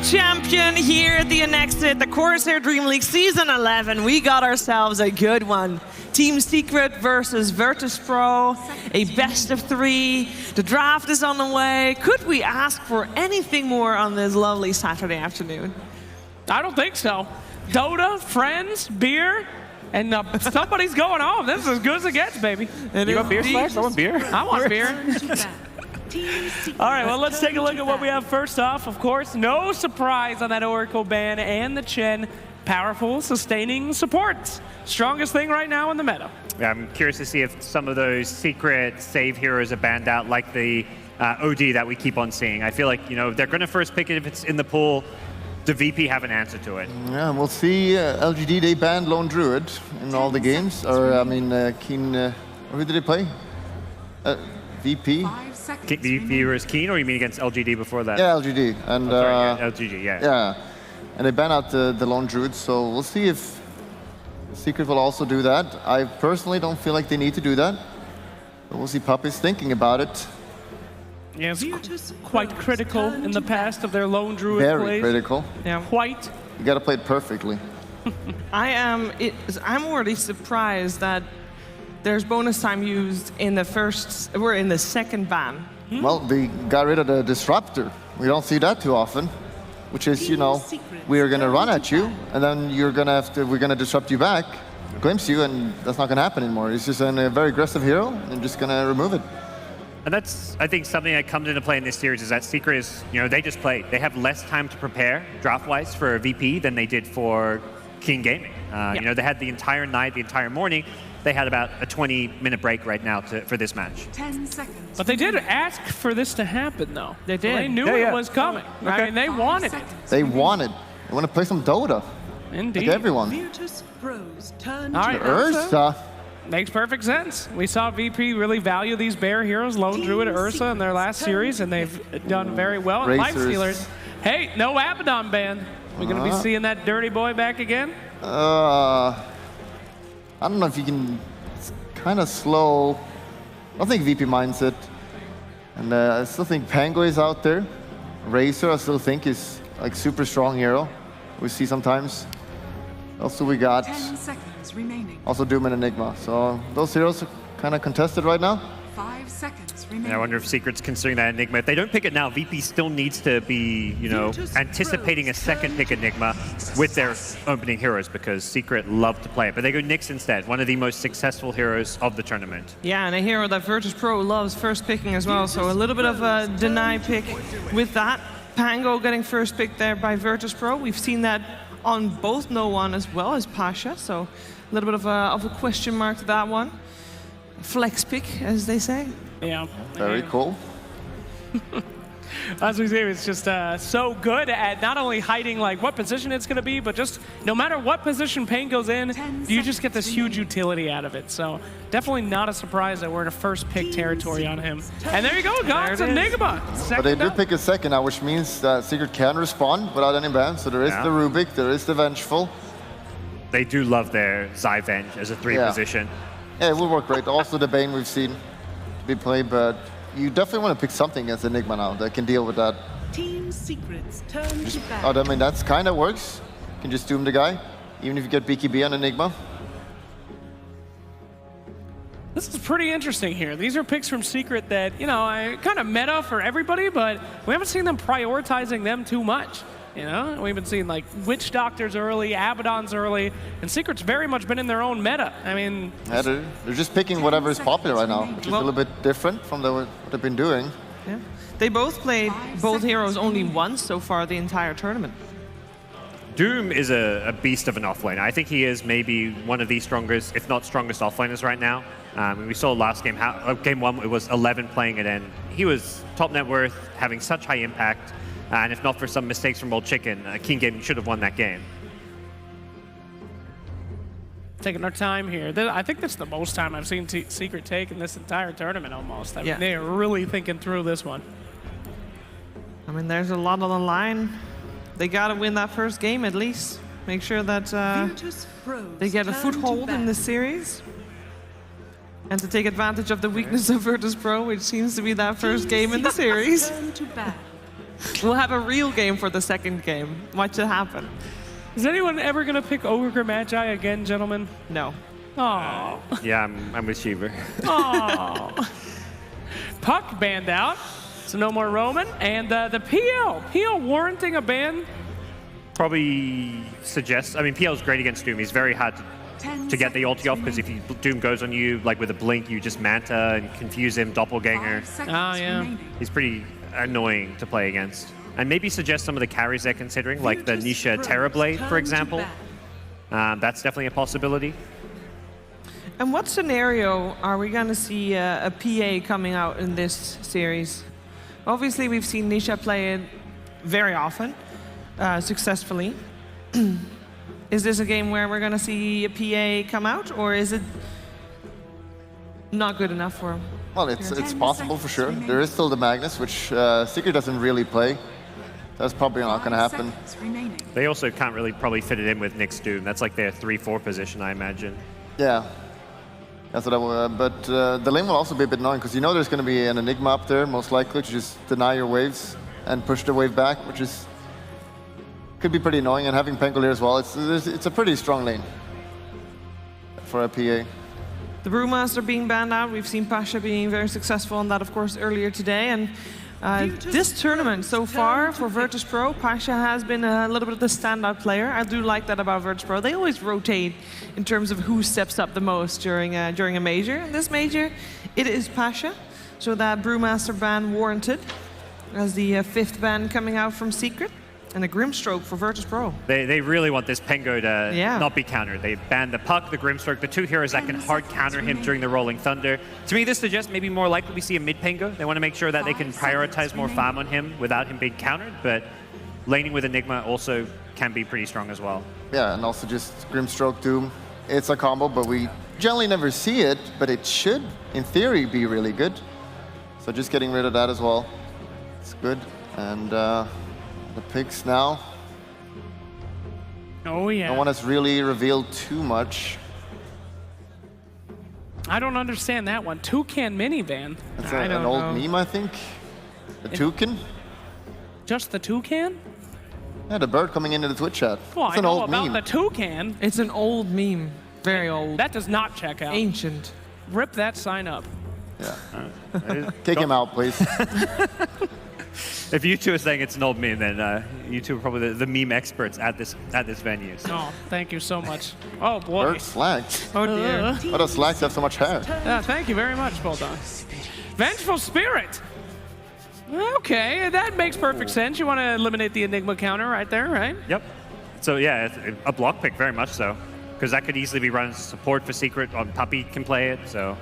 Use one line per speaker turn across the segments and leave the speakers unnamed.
champion here at the Annexed, the Corsair Dream League Season 11. We got ourselves a good one. Team Secret versus Virtus.Pro, a best of 3. The draft is on the way. Could we ask for anything more on this lovely Saturday afternoon?
I don't think so. Dota, friends, beer, and somebody's going home. This is as good as it gets, baby.
You want beer, Slash? I want beer.
I want beer. All right, well, let's take a look at what we have first off. Of course, no surprise on that Oracle ban and the Chen. Powerful, sustaining supports. Strongest thing right now in the meta.
Yeah, I'm curious to see if some of those secret save heroes are banned out, like the OD that we keep on seeing. I feel like, you know, they're going to first pick it if it's in the pool. The VP have an answer to it.
Yeah, we'll see. LGD, they banned Lone Druid in all the games. Or, I mean, Keen, who did they play? VP?
VP was Keen, or you mean against LGD before that?
Yeah, LGD. And,
yeah, LGD, yeah.
Yeah, and they ban out the Lone Druid, so we'll see if Secret will also do that. I personally don't feel like they need to do that, but we'll see Puppy's thinking about it.
Yeah, it's quite critical in the past of their Lone Druid
Very
plays.
critical.
Yeah, quite.
You got to play it perfectly.
I'm already surprised that there's bonus time used in the first, we're in the second ban.
Well, they got rid of the Disruptor. We don't see that too often, which is, you know, we are going to run at you, and then you're going to have to, we're going to disrupt you back, glimpse you, and that's not going to happen anymore. It's just a very aggressive hero, and just going to remove it.
And that's, I think, something that comes into play in this series is that Secret is, you know, they just play. They have less time to prepare draft-wise for a VP than they did for King Gaming. You know, they had the entire night, the entire morning. They had about a 20-minute break right now for this match.
10 seconds.
But they did ask for this to happen, though.
They did.
So they knew it was coming. I mean, they wanted it.
They wanted. They want to play some Dota.
Indeed.
Like everyone.
Virtus.Pro's turn
All right,
to
Ursa.
makes perfect sense. We saw VP really value these bear heroes, Lone Druid, Ursa, in their last series, and they've done very well. And Life Stealers. Hey, no Abaddon ban. We're going to be seeing that dirty boy back again?
I don't know if you can. It's kind of slow. I don't think VP minds it. And I still think Pango is out there. Razor, I still think, is like super strong hero. We see sometimes. Also, we got
10 seconds remaining.
also Doom and Enigma. So those heroes are kind of contested right now.
5 seconds remaining.
And I wonder if Secret's considering that Enigma. If they don't pick it now, VP still needs to be, you know, anticipating a second pick Enigma with their opening heroes, because Secret love to play it. But they go Nyx instead, one of the most successful heroes of the tournament.
Yeah, and a hero that Virtus.Pro loves first picking as well, so a little bit of a deny pick with that. Pango getting first pick there by Virtus.Pro. We've seen that on both No One as well as Pasha, so a little bit of a question mark to that one. Flex pick, as they say.
Yeah.
Very cool.
As we see, it's just so good at not only hiding like what position it's going to be, but just no matter what position Pain goes in, you just get this huge utility out of it. So definitely not a surprise that we're in a first pick territory on him. And there you go, guys, Enigma.
But they do pick a second now, which means that Secret can respond without any ban. So there is the Rubik, there is the Vengeful.
They do love their Zyvenge as a 3 position.
Yeah, it will work great. Also the Bane we've seen to be played, but you definitely want to pick something against Enigma now that can deal with that.
Team Secrets turn to battle.
Oh, I mean, that's kind of works. You can just doom the guy, even if you get BKB on Enigma.
This is pretty interesting here. These are picks from Secret that, you know, kind of meta for everybody, but we haven't seen them prioritizing them too much. You know, we've been seeing like Witch Doctors early, Abaddons early, and Secret's very much been in their own meta. I mean,
yeah, they're just picking whatever is popular right now, which is a little bit different from what they've been doing.
Yeah. They both played both heroes only once so far the entire tournament.
Doom is a beast of an offlaner. I think he is maybe one of the strongest, if not strongest, offlaners right now. We saw last game, game 1, it was 11 playing it, and he was top net worth, having such high impact. And if not for some mistakes from Old Chicken, King Gaming should have won that game.
Taking our time here. I think that's the most time I've seen Secret take in this entire tournament almost. I mean, they're really thinking through this one.
I mean, there's a lot on the line. They got to win that first game at least. Make sure that they get a foothold in the series. And to take advantage of the weakness of Virtus.Pro, which seems to be that first game in the series. We'll have a real game for the second game. Watch it happen.
Is anyone ever going to pick Ogre Magi again, gentlemen?
No.
Oh.
Yeah, I'm with Shiver.
Oh. Puck banned out, so no more Roman. And the PL warranting a ban.
Probably suggests, I mean, PL's great against Doom. He's very hard to get the ulti off, because if Doom goes on you, like with a blink, you just Manta and confuse him, Doppelganger.
Yeah.
He's pretty annoying to play against. And maybe suggest some of the carries they're considering, like the Nisha Terrorblade, for example. That's definitely a possibility.
And what scenario are we going to see a PA coming out in this series? Obviously, we've seen Nisha play it very often, successfully. Is this a game where we're going to see a PA come out, or is it not good enough for him?
Well, it's possible for sure. There is still the Magnus, which Secret doesn't really play. That's probably not going to happen.
They also can't really probably fit it in with Nyx's Doom. That's like their 3-4 position, I imagine.
Yeah. That's what I would, but the lane will also be a bit annoying, because you know there's going to be an Enigma up there, most likely, to just deny your waves and push the wave back, which is could be pretty annoying. And having Pangolier as well, it's a pretty strong lane for a PA.
The Brewmaster being banned out. We've seen Pasha being very successful on that, of course, earlier today. And this tournament so far for Virtus.Pro, Pasha has been a little bit of the standout player. I do like that about Virtus.Pro. They always rotate in terms of who steps up the most during a major. In this major, it is Pasha. So that Brewmaster ban warranted as the 5th ban coming out from Secret. And a Grimstroke for Virtus.Pro.
They really want this Pengo to not be countered. They banned the Puck, the Grimstroke, the 2 heroes that can hard counter him during the Rolling Thunder. To me, this suggests maybe more likely we see a mid Pengo. They want to make sure that they can prioritize more farm on him without him being countered, but laning with Enigma also can be pretty strong as well.
Yeah, and also just Grimstroke Doom. It's a combo, but we generally never see it, but it should, in theory, be really good. So just getting rid of that as well. It's good. And the picks now.
Oh, yeah.
No one has really revealed too much.
I don't understand that one. Toucan minivan.
That's an old meme, I think. The toucan?
Just the toucan?
Yeah, the bird coming into the Twitch chat.
Well,
it's
I
an
know
old
about
meme.
the toucan.
It's an old meme. Very old.
That does not check out.
Ancient.
Rip that sign up.
Yeah. Kick him out, please.
If you two are saying it's an old meme, then you two are probably the meme experts at this venue. So.
Oh, thank you so much. Oh, boy.
Bird Slags.
Oh, dear.
Why does Slags have so much hair?
Yeah, thank you very much, Bo3. Vengeful Spirit. Okay, that makes perfect sense. You want to eliminate the Enigma counter right there, right?
Yep. So yeah, it's a block pick, very much so. Because that could easily be run as support for Secret. On Puppy can play it, so.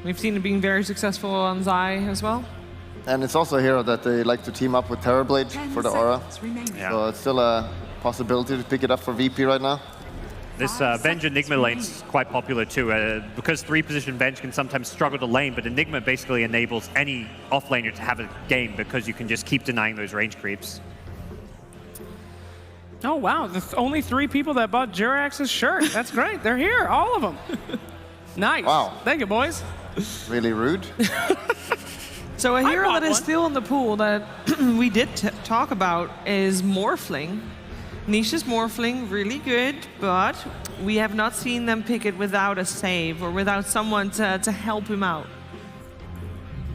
We've seen it being very successful on Zai as well.
And it's also a hero that they like to team up with Terrorblade for the aura.
Yeah.
So it's still a possibility to pick it up for VP right now.
This Venge Enigma lane's quite popular too, because 3-position Venge can sometimes struggle to lane, but Enigma basically enables any offlaner to have a game because you can just keep denying those range creeps.
Oh, wow. There's only 3 people that bought Jirax's shirt. That's great. They're here, all of them. Nice.
Wow.
Thank you, boys.
Really rude.
So a hero that is
one.
still in the pool that we did talk about is Morphling. Nisha's Morphling, really good, but we have not seen them pick it without a save or without someone to help him out.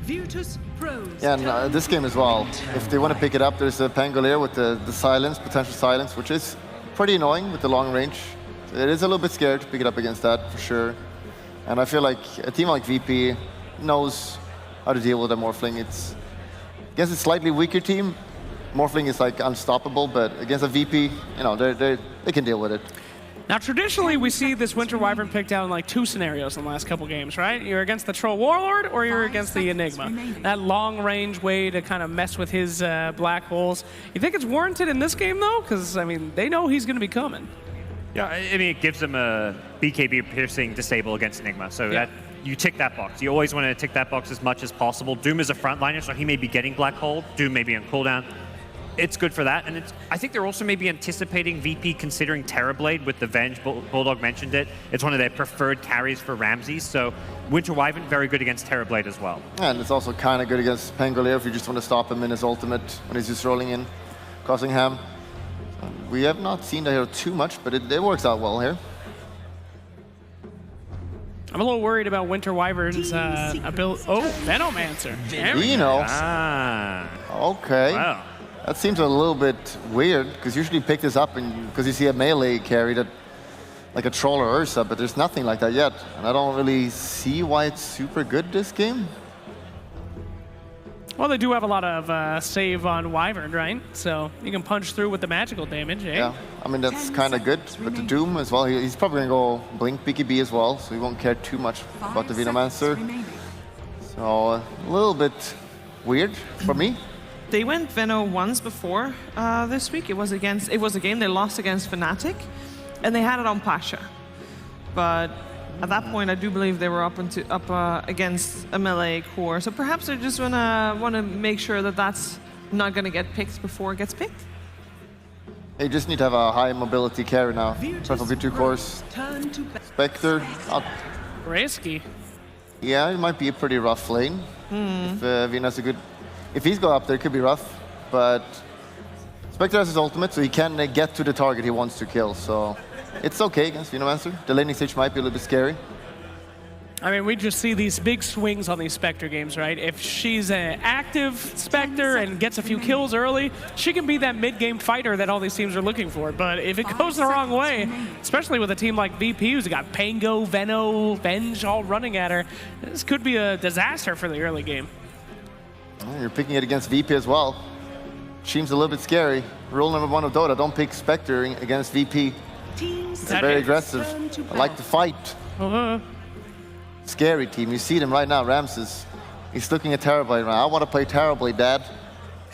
Virtus.Pro.
Yeah, and this game as well. If they want to pick it up, there's a Pangolier with the silence, potential silence, which is pretty annoying with the long range. So it is a little bit scared to pick it up against that, for sure. And I feel like a team like VP knows how to deal with a Morphling. It's against a slightly weaker team, Morphling is like unstoppable, but against a VP, you know, they can deal with it.
Now, traditionally, we see this Winter Wyvern picked out in like 2 scenarios in the last couple games, right? You're against the Troll Warlord or you're against the Enigma. That long-range way to kind of mess with his black holes. You think it's warranted in this game, though? Because, I mean, they know he's going to be coming.
Yeah, I mean, it gives them a BKB piercing disable against Enigma, so that you tick that box. You always want to tick that box as much as possible. Doom is a frontliner, so he may be getting black hole. Doom may be on cooldown. it's good for that. And I think they're also maybe anticipating VP considering Terrorblade with the Venge. Bulldog mentioned it. It's one of their preferred carries for Ramses. So Winter Wyvern, very good against Terrorblade as well.
And it's also kind of good against Pangolier if you just want to stop him in his ultimate when he's just rolling in, causing ham. We have not seen the hero too much, but it works out well here.
I'm a little worried about Winter Wyvern's ability. Oh, Venomancer.
Dino.
Ah.
Okay.
Wow.
That seems a little bit weird, because usually you pick this up because you see a melee carry that, like a Troll or Ursa, but there's nothing like that yet. And I don't really see why it's super good this game.
Well, they do have a lot of save on Wyvern, right? So you can punch through with the magical damage, eh?
Yeah, I mean, that's kind of good. But the Doom as well, he's probably going to go Blink BKB as well, so he won't care too much about the Venomancer. So a little bit weird for me.
They went Veno once before this week. It was a game they lost against Fnatic, and they had it on Pasha. But at that point, I do believe they were up against a melee core. So perhaps they just want to make sure that that's not going to get picked before it gets picked.
They just need to have a high mobility carry now. Preferably 2 cores. Spectre.
Risky.
Yeah, it might be a pretty rough lane. If Veno's a good... If he's go up there, it could be rough. But Spectre has his ultimate, so he can get to the target he wants to kill. So it's okay against Venomancer. The laning stage might be a little bit scary.
I mean, we just see these big swings on these Spectre games, right? If she's an active Spectre and gets a few kills early, she can be that mid-game fighter that all these teams are looking for. But if it goes the wrong way, especially with a team like VP, who's got Pango, Veno, Venge all running at her, this could be a disaster for the early game.
You're picking it against VP as well. Seems a little bit scary. Rule number 1 of Dota, don't pick Spectre against VP. They're very aggressive. I like to fight. Scary team. You see them right now, Ramses. He's looking at Terrorblade right now. I want to play Terrorblade, Dad.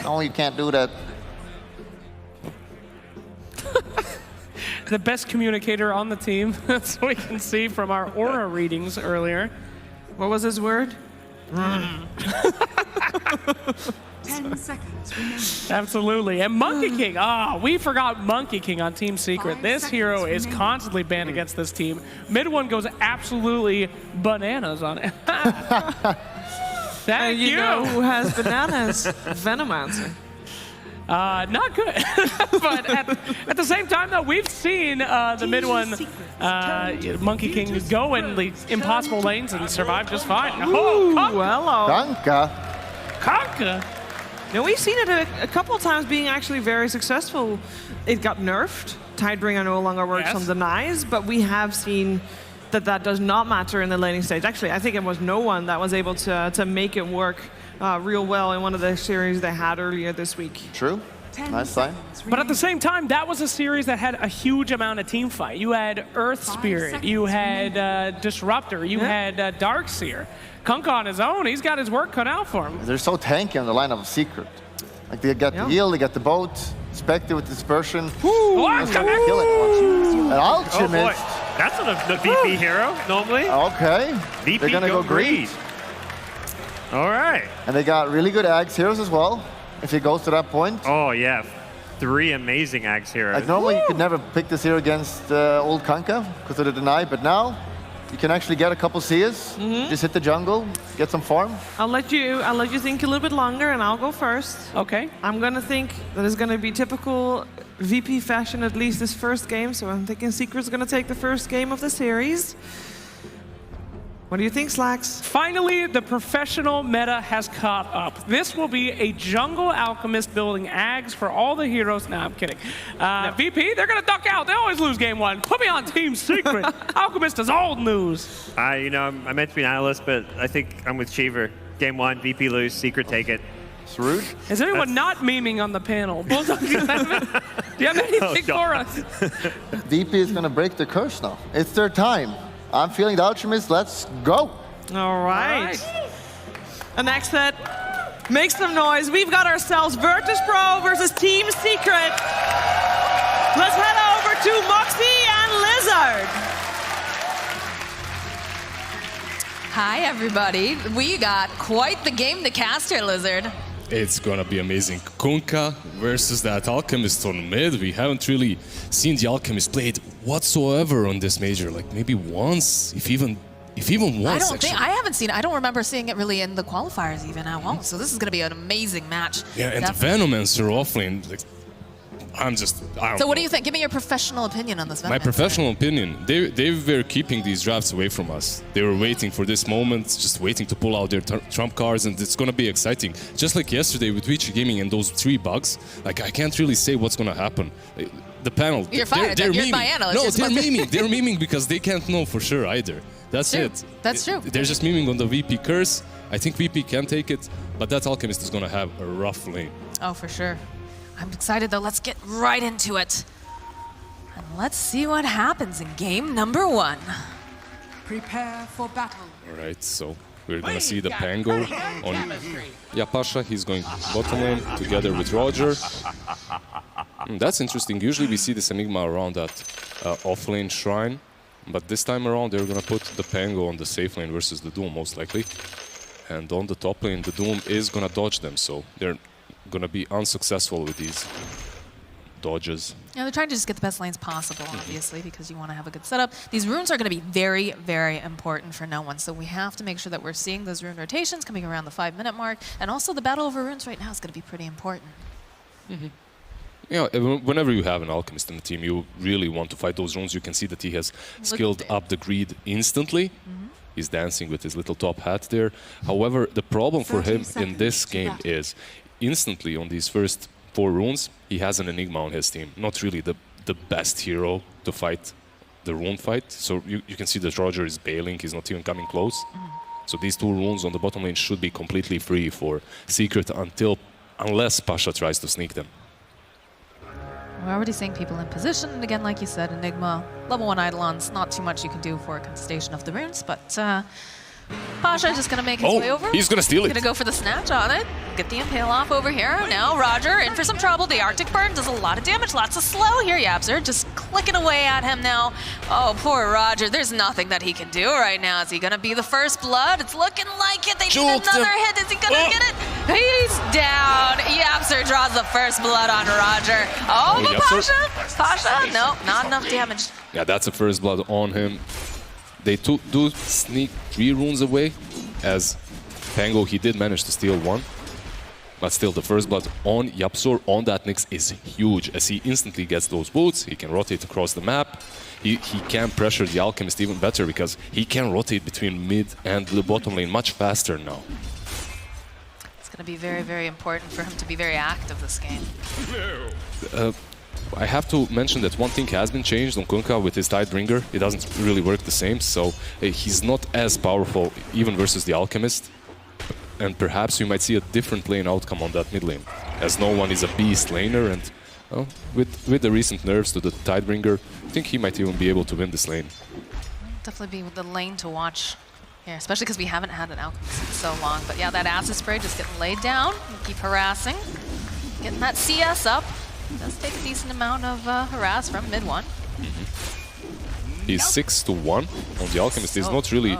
No, you can't do that.
The best communicator on the team, that's what we can see from our aura readings earlier.
What was his word?
10 seconds remaining.
Absolutely. And Monkey King. We forgot Monkey King on Team Secret. This hero is constantly banned against this team. Mid one goes absolutely bananas on it. Thank you.
You know who has bananas? Venomancer.
Not good. But at the same time, though, we've seen the mid one, Monkey King, go in the impossible lanes and survive just fine.
Ooh, hello.
Kanka.
Now, we've seen it a couple of times being actually very successful. It got nerfed. Tidebringer no longer works on denies, but we have seen that does not matter in the laning stage. Actually, I think it was no one that was able to make it work real well in one of the series they had earlier this week.
True. Nice sign.
But at the same time, that was a series that had a huge amount of team fight. You had Earth Spirit, you had Disruptor, you had Darkseer. Kunkka on his own, he's got his work cut out for him.
They're so tanky on the line of Secret. Like they got the heal, they got the boat, Spectre with dispersion.
What?
Kill it. An Alchemist.
That's not a VP hero, normally.
Okay.
VP
They're gonna go greed.
All right.
And they got really good Ags heroes as well, if it goes to that point.
Oh, yeah. 3 amazing Ags heroes.
Like normally you could never pick this hero against old Kunkka because of the deny, but now you can actually get a couple Seers, just hit the jungle, get some farm.
I'll let you think a little bit longer, and I'll go first.
Okay.
I'm gonna think that it's gonna be typical VP fashion, at least this first game. So I'm thinking Secret's gonna take the first game of the series. What do you think, Slacks?
Finally, the professional meta has caught up. This will be a jungle alchemist building Ags for all the heroes. Nah, I'm kidding. VP, they're gonna duck out. They always lose game 1. Put me on Team Secret. Alchemist is old news.
You know, I meant to be an analyst, but I think I'm with Cheever. Game 1, VP lose, Secret take it.
It's rude.
Is anyone not memeing on the panel? Bulldog, do you have anything for us?
VP is gonna break the curse now. It's their time. I'm feeling the Alchemist. Let's go.
All right. The next set, make some noise. We've got ourselves Virtus.Pro versus Team Secret. Let's head over to Moxie and Lizard.
Hi, everybody. We got quite the game to cast here, Lizard. It's gonna be amazing. Kunkka versus that Alchemist on mid. We haven't really seen the Alchemist played whatsoever on this major. Like maybe once, if even once.
I haven't seen it. I don't remember seeing it really in the qualifiers even at all. So this is going to be an amazing match.
Yeah, and the Venomancer offlane. Like, I don't
So what
know.
do you think? Give me your professional opinion on this.
My professional opinion, they were keeping these drafts away from us. They were waiting for this moment, just waiting to pull out their trump cards, and it's going to be exciting. Just like yesterday with Twitch Gaming and those 3 bugs, like I can't really say what's going to happen. The panel,
You're fired. You're
memeing.
my analyst.
No,
You're
they're
supposed to-
memeing. They're memeing because they can't know for sure either. That's
True.
it.
That's true.
They're just memeing on the VP curse. I think VP can take it, but that Alchemist is going to have a rough lane.
Oh, for sure. I'm excited though. Let's get right into it. And let's see what happens in game number 1.
Prepare for battle.
All right, so we're going to see the Pango on Yapasha. He's going bottom lane together with Roger. That's interesting. Usually we see this Enigma around that off-lane shrine, but this time around they're going to put the Pango on the safe lane versus the Doom, most likely. And on the top lane, the Doom is going to dodge them, so they're going to be unsuccessful with these dodges.
Yeah, they're trying to just get the best lanes possible, obviously, because you want to have a good setup. These runes are going to be very, very important for no one, so we have to make sure that we're seeing those rune rotations coming around the 5-minute mark, and also the battle over runes right now is going to be pretty important.
Yeah, whenever you have an Alchemist in the team, you really want to fight those runes. You can see that he has skilled up the greed instantly. He's dancing with his little top hat there. However, the problem for him in this game is instantly on these first 4 runes, he has an Enigma on his team. Not really the best hero to fight the rune fight. So you can see that Roger is bailing. He's not even coming close. So these 2 runes on the bottom lane should be completely free for Secret unless Pasha tries to sneak them.
We're already seeing people in position, and again, like you said, Enigma, level 1 Eidolons, not too much you can do for a contestation of the runes, but Pasha just going to make his way over.
He's going to steal it.
Going to go for the snatch on it, get the impale off over here. Now Roger in for some trouble. The Arctic Burn does a lot of damage, lots of slow here. Yapzer just clicking away at him now. Oh, poor Roger. There's nothing that he can do right now. Is he going to be the first blood? It's looking like it. They need another hit. Is he going to get it? He's down. Yapzer draws the first blood on Roger. Oh, but Pasha? No, not enough damage.
Yeah, that's the first blood on him. They do sneak 3 runes away, as Pango, he did manage to steal 1. But still, the first blood on Yapsor, on that Nyx, is huge, as he instantly gets those boots, he can rotate across the map, he can pressure the Alchemist even better, because he can rotate between mid and the bottom lane much faster now.
It's going to be very, very important for him to be very active this game.
I have to mention that one thing has been changed on Kunkka with his Tidebringer. It doesn't really work the same, so he's not as powerful even versus the Alchemist. And perhaps you might see a different lane outcome on that mid lane, as no one is a beast laner, and well, with the recent nerfs to the Tidebringer, I think he might even be able to win this lane.
Definitely be the lane to watch here, especially because we haven't had an Alchemist in so long. But yeah, that acid spray just getting laid down, keep harassing, getting that CS up. Does take a decent amount of harass from mid 1.
He's 6-1 on the Alchemist. He's not really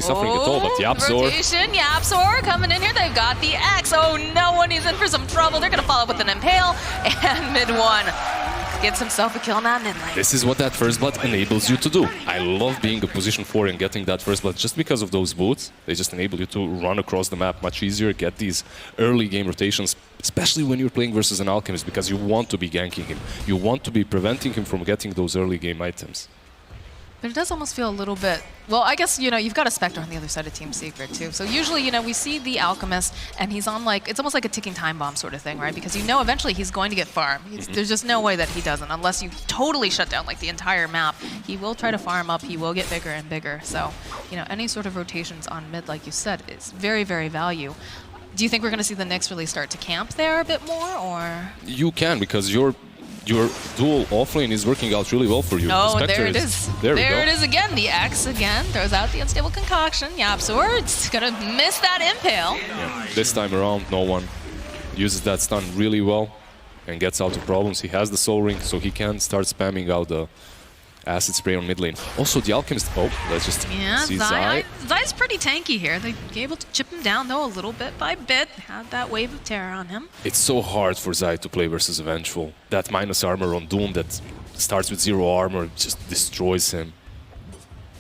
suffering at all. But Yapzor,
Rotation, Yapzor coming in here. They've got the X. Oh no, and he's in for some trouble. They're gonna follow up with an impale, and mid 1 gets himself a kill in that mid lane.
this is what that first blood enables you to do. I love being a position 4 and getting that first blood just because of those boots. They just enable you to run across the map much easier, get these early game rotations, especially when you're playing versus an Alchemist, because you want to be ganking him. You want to be preventing him from getting those early game items.
But it does almost feel a little bit, well, I guess, you've got a Spectre on the other side of Team Secret too. So usually, we see the Alchemist and he's on it's almost like a ticking time bomb sort of thing, right? Because eventually he's going to get farm. There's just no way that he doesn't, unless you totally shut down the entire map. He will try to farm up, he will get bigger and bigger. So, any sort of rotations on mid, like you said, is very, very value. Do you think we're going to see the Nyx really start to camp there a bit more, or?
You can, because your dual offlane is working out really well for you.
Oh, there it is.
There we go.
There it is again. The X again throws out the unstable concoction. Yapzor, it's gonna miss that impale.
Yeah. This time around, no one uses that stun really well and gets out of problems. He has the Soul Ring, so he can start spamming out the acid spray on mid lane. Also, the Alchemist... Oh, let's just see Zai.
Zai's pretty tanky here. They're able to chip him down, though, a little bit by bit. Had that wave of terror on him.
It's so hard for Zai to play versus a Vengeful. That minus armor on Doom that starts with 0 armor just destroys him.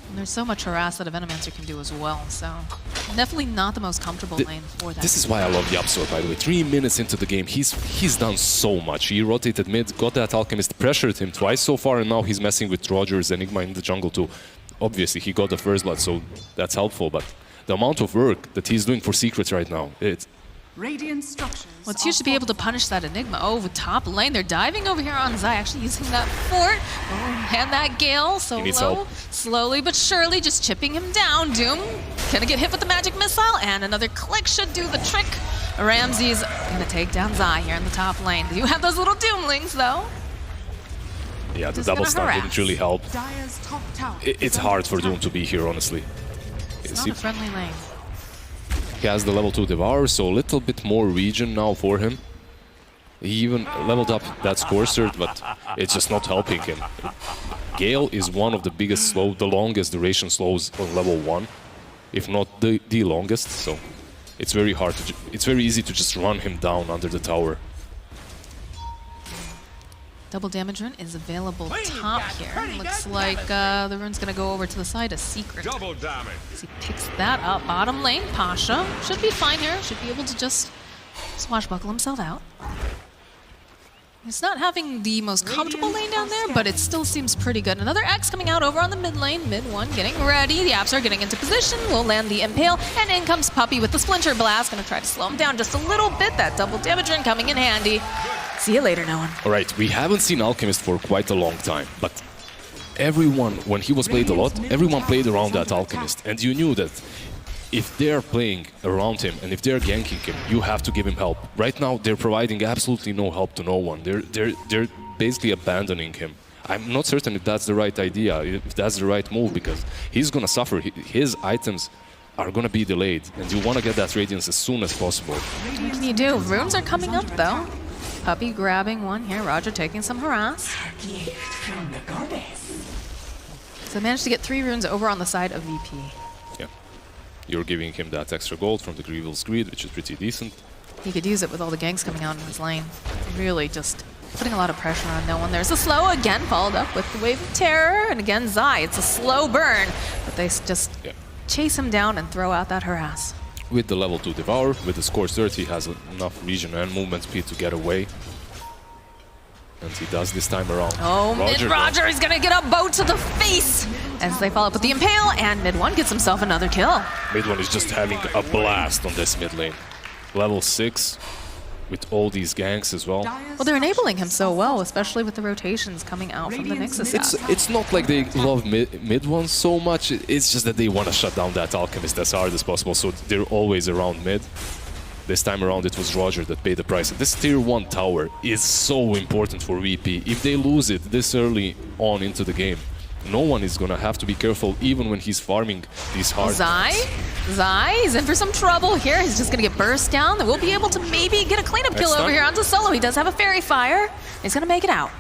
And there's so much harass that a Venomancer can do as well, so definitely not the most comfortable lane for that.
This is why I love YapzOr, by the way. 3 minutes into the game, he's done so much. He rotated mid, got that Alchemist, pressured him twice so far, and now he's messing with Roger's Enigma in the jungle too. Obviously, he got the first blood, so that's helpful, but the amount of work that he's doing for Secrets right now, it's...
Radiant structures.
Well, it's huge to be able to punish that Enigma. Oh, with top lane, they're diving over here on Zai, actually using that fort. Oh, and that Gale, so low. Slowly but surely, just chipping him down. Doom gonna get hit with the magic missile, and another click should do the trick. Ramsey's gonna take down Zai here in the top lane. You have those little Doomlings, though.
Yeah, the double stun didn't really help.
Dire's top tower.
It's hard for Doom to be here, honestly.
It's not a friendly lane.
He has the level 2 Devour, so a little bit more regen now for him. He even leveled up that Corsair, but it's just not helping him. Gale is one of the biggest the longest duration slows on level 1, if not the longest, so it's very hard it's very easy to just run him down under the tower.
Double damage rune is available top here. Looks like the rune's gonna go over to the side of Secret.
Double damage.
As he picks that up. Bottom lane, Pasha should be fine here. Should be able to just swashbuckle himself out. He's not having the most comfortable lane down there, but it still seems pretty good. Another X coming out over on the mid lane. Mid one getting ready. The apps are getting into position. Will land the Impale, and in comes Puppey with the Splinter Blast. Gonna try to slow him down just a little bit. That double damage rune coming in handy. See you later, no one.
All right, we haven't seen Alchemist for quite a long time, but everyone, when he was played a lot, everyone played around that Alchemist, and you knew that if they're playing around him and if they're ganking him, you have to give him help. Right now, they're providing absolutely no help to no one. They're basically abandoning him. I'm not certain if that's the right idea, if that's the right move, because he's gonna suffer. His items are gonna be delayed, and you wanna get that Radiance as soon as possible.
What can you do? Runes are coming up, though. Puppey grabbing one here. Roger taking some harass. So managed to get 3 runes over on the side of VP.
Yeah. You're giving him that extra gold from the Grievil's Greed, which is pretty decent.
He could use it with all the ganks coming out in his lane. Really just putting a lot of pressure on no one. There's a slow again, followed up with the Wave of Terror. And again, Zai. It's a slow burn, but they just chase him down and throw out that harass.
With the level 2 Devour, with the Corsair, he has enough regen and movement speed to get away. And he does this time around.
Oh, Roger is gonna get a bow to the face as they follow up with the Impale, and mid one gets himself another kill.
Mid one is just having a blast on this mid lane. Level 6, with all these ganks as well.
Well, they're enabling him so well, especially with the rotations coming out from the Nexus app.
It's not like they love mid ones so much, it's just that they want to shut down that Alchemist as hard as possible, so they're always around mid. This time around it was Roger that paid the price. This tier 1 tower is so important for VP. If they lose it this early on into the game, no one is gonna have to be careful even when he's farming these hard
Zai is in for some trouble here. He's just gonna get burst down. We'll be able to maybe get a cleanup kill over here onto Solo. He does have a Fairy Fire. He's gonna make it out.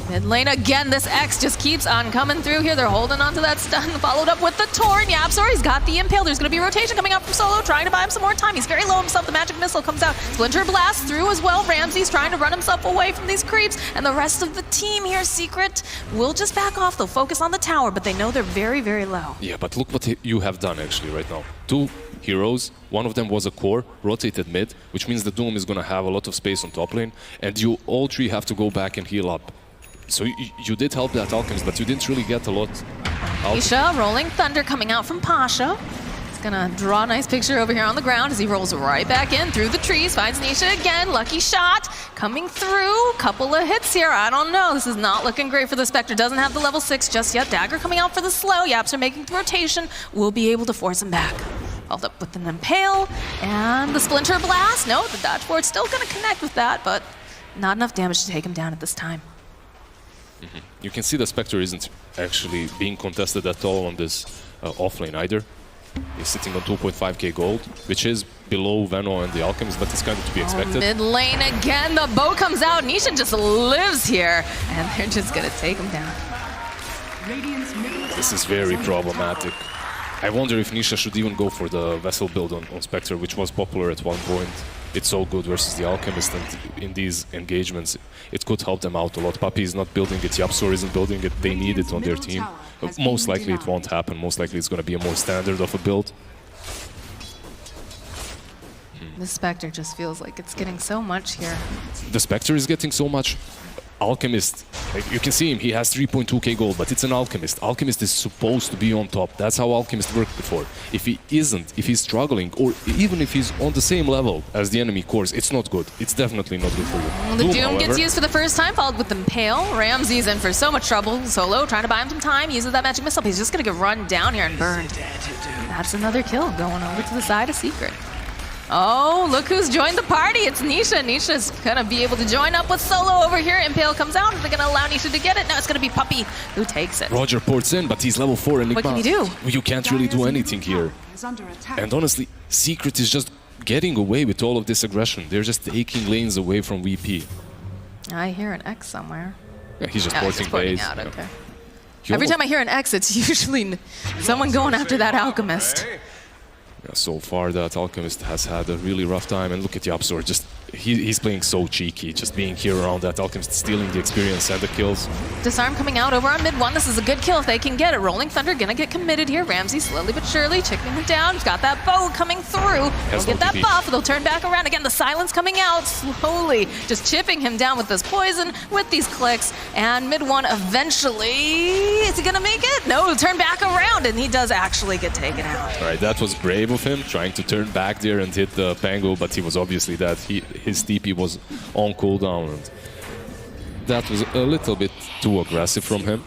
Mid lane again, this X just keeps on coming through here. They're holding onto that stun, followed up with the Torn. YapzOr, he's got the Impale. There's going to be rotation coming out from Solo, trying to buy him some more time. He's very low himself. The Magic Missile comes out. Splinter Blast through as well. Ramsey's trying to run himself away from these creeps. And the rest of the team here, Secret, will just back off. They'll focus on the tower, but they know they're very, very low.
Yeah, but look what you have done actually right now. 2 heroes, one of them was a core, rotated mid, which means the Doom is going to have a lot of space on top lane, and you all 3 have to go back and heal up. So you did help that Alchemist, but you didn't really get a lot.
Isha, Rolling Thunder coming out from Pasha. He's gonna draw a nice picture over here on the ground as he rolls right back in through the trees, finds Nisha again, lucky shot, coming through, couple of hits here, I don't know, this is not looking great for the Spectre, doesn't have the level 6 just yet, Dagger coming out for the slow, YapzOr making the rotation, will be able to force him back. Followed up with an Impale, and the Splinter Blast, no, the dodge board's still gonna connect with that, but not enough damage to take him down at this time.
You can see the Spectre isn't actually being contested at all on this offlane either. He's sitting on 2.5k gold, which is below Veno and the Alchemist, but it's kind of to be expected.
Mid lane again, the bow comes out, Nisha just lives here, and they're just gonna take him down.
Radiant's middle
This
tower
is very
under
problematic. I wonder if Nisha should even go for the Vessel build on Spectre, which was popular at one point. It's so good versus the Alchemist, and in these engagements, it could help them out a lot. Puppey is not building it, Yapsor isn't building it, they need it on their team. Most likely it won't happen, most likely it's going to be a more standard of a build.
This Spectre just feels like it's getting so much here.
The Spectre is getting so much. Alchemist, like you can see him, he has 3.2k gold, but it's an Alchemist. Alchemist is supposed to be on top. That's how Alchemist worked before. If he isn't, if he's struggling, or even if he's on the same level as the enemy cores, it's not good. It's definitely not good for you.
The Doom gets used for the first time, followed with the Impale. Ramsey's in for so much trouble. Solo trying to buy him some time, uses that magic missile. He's just gonna get run down here and burned. That's another kill going over to the side of Secret. Oh, look who's joined the party. It's Nisha. Nisha's gonna be able to join up with Solo over here. Impale comes out. They're gonna allow Nisha to get it. Now it's gonna be Puppey who takes it.
Roger ports in, but he's level 4 Enigma.
What can he do?
You can't really do anything here.
is under attack.
And honestly, Secret is just getting away with all of this aggression. They're just taking lanes away from VP.
I hear an X somewhere.
Yeah, he's just
Oh,
porting
he's porting
base.
out,
Yeah.
okay.
He
Every
almost-
time I hear an X, it's usually someone going after that Alchemist.
Yeah, so far, that Alchemist has had a really rough time, and look at Yapsor, just he's playing so cheeky, just being here around that Alchemist, stealing the experience and the kills.
Disarm coming out over on mid one. This is a good kill if they can get it. Rolling Thunder gonna get committed here. Ramsey slowly but surely checking him down. He's got that bow coming through. They'll get that buff. They'll turn back around. Again, the silence coming out slowly. Just chipping him down with this poison, with these clicks. And mid one eventually, is he gonna make it? No, turn back around. And he does actually get taken out.
All right, that was brave of him, trying to turn back there and hit the Pango, but he was obviously that his TP was on cooldown, and that was a little bit too aggressive from him.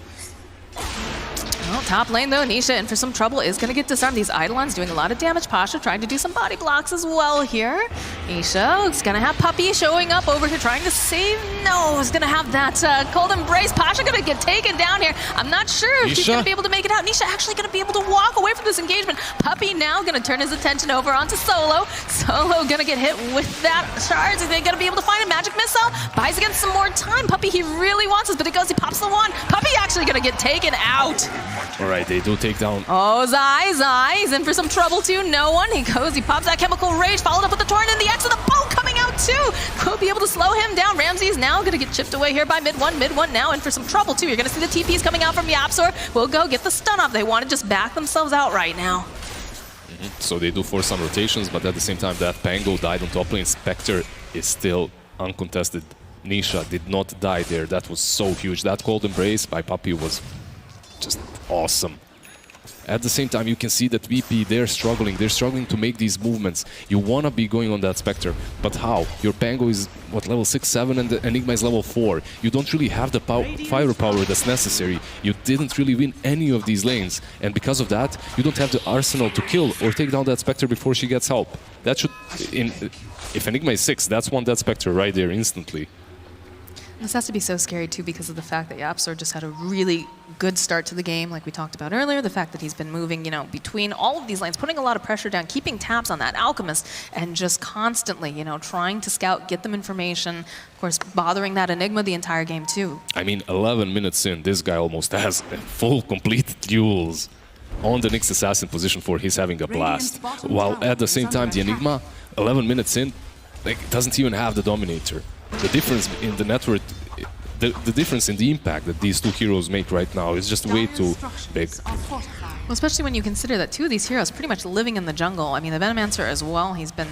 Well, top lane though, Nisha in for some trouble, is going to get disarmed. These Eidolons doing a lot of damage. Pasha trying to do some body blocks as well here. Nisha is going to have Puppey showing up over here trying to save. No, he's going to have that cold embrace. Pasha going to get taken down here. I'm not sure if he's going to be able to make it out. Nisha actually going to be able to walk away from this engagement. Puppey now going to turn his attention over onto Solo. Solo going to get hit with that charge. Is they going to be able to find a magic missile? Buys again some more time. Puppey, he really wants this, but it goes, he pops the wand. Puppey actually going to get taken out.
All right, they do take down.
Oh, Zai's in for some trouble too. No one. He goes, he pops that chemical rage, followed up with the torrent and the X with the bow coming out too. Could be able to slow him down. Ramsey's now going to get chipped away here by mid one. Mid one now in for some trouble too. You're going to see the TPs coming out from Yapsor. We'll go get the stun off. They want to just back themselves out right now.
So they do force some rotations, but at the same time, that Pango died on top lane. Spectre is still uncontested. Nisha did not die there. That was so huge. That cold embrace by Puppey was just awesome. At the same time, you can see that VP, they're struggling to make these movements. You want to be going on that Spectre, but how? Your Pango is, what, level 6, 7, and the Enigma is level 4. You don't really have the firepower that's necessary. You didn't really win any of these lanes, and because of that, you don't have the arsenal to kill or take down that Spectre before she gets help. That should, if Enigma is 6, that's one dead Spectre right there instantly.
This has to be so scary too because of the fact that Yapsor just had a really good start to the game, like we talked about earlier. The fact that he's been moving, between all of these lanes, putting a lot of pressure down, keeping tabs on that Alchemist, and just constantly, trying to scout, get them information. Of course, bothering that Enigma the entire game too.
I mean, 11 minutes in, this guy almost has full complete duels on the next assassin position 4. He's having a blast. While at the same time, the Enigma, 11 minutes in, doesn't even have the Dominator. The difference in the network, the difference in the impact that these two heroes make right now is just way too big.
Well, especially when you consider that two of these heroes pretty much living in the jungle. I mean, the Venomancer as well, he's been,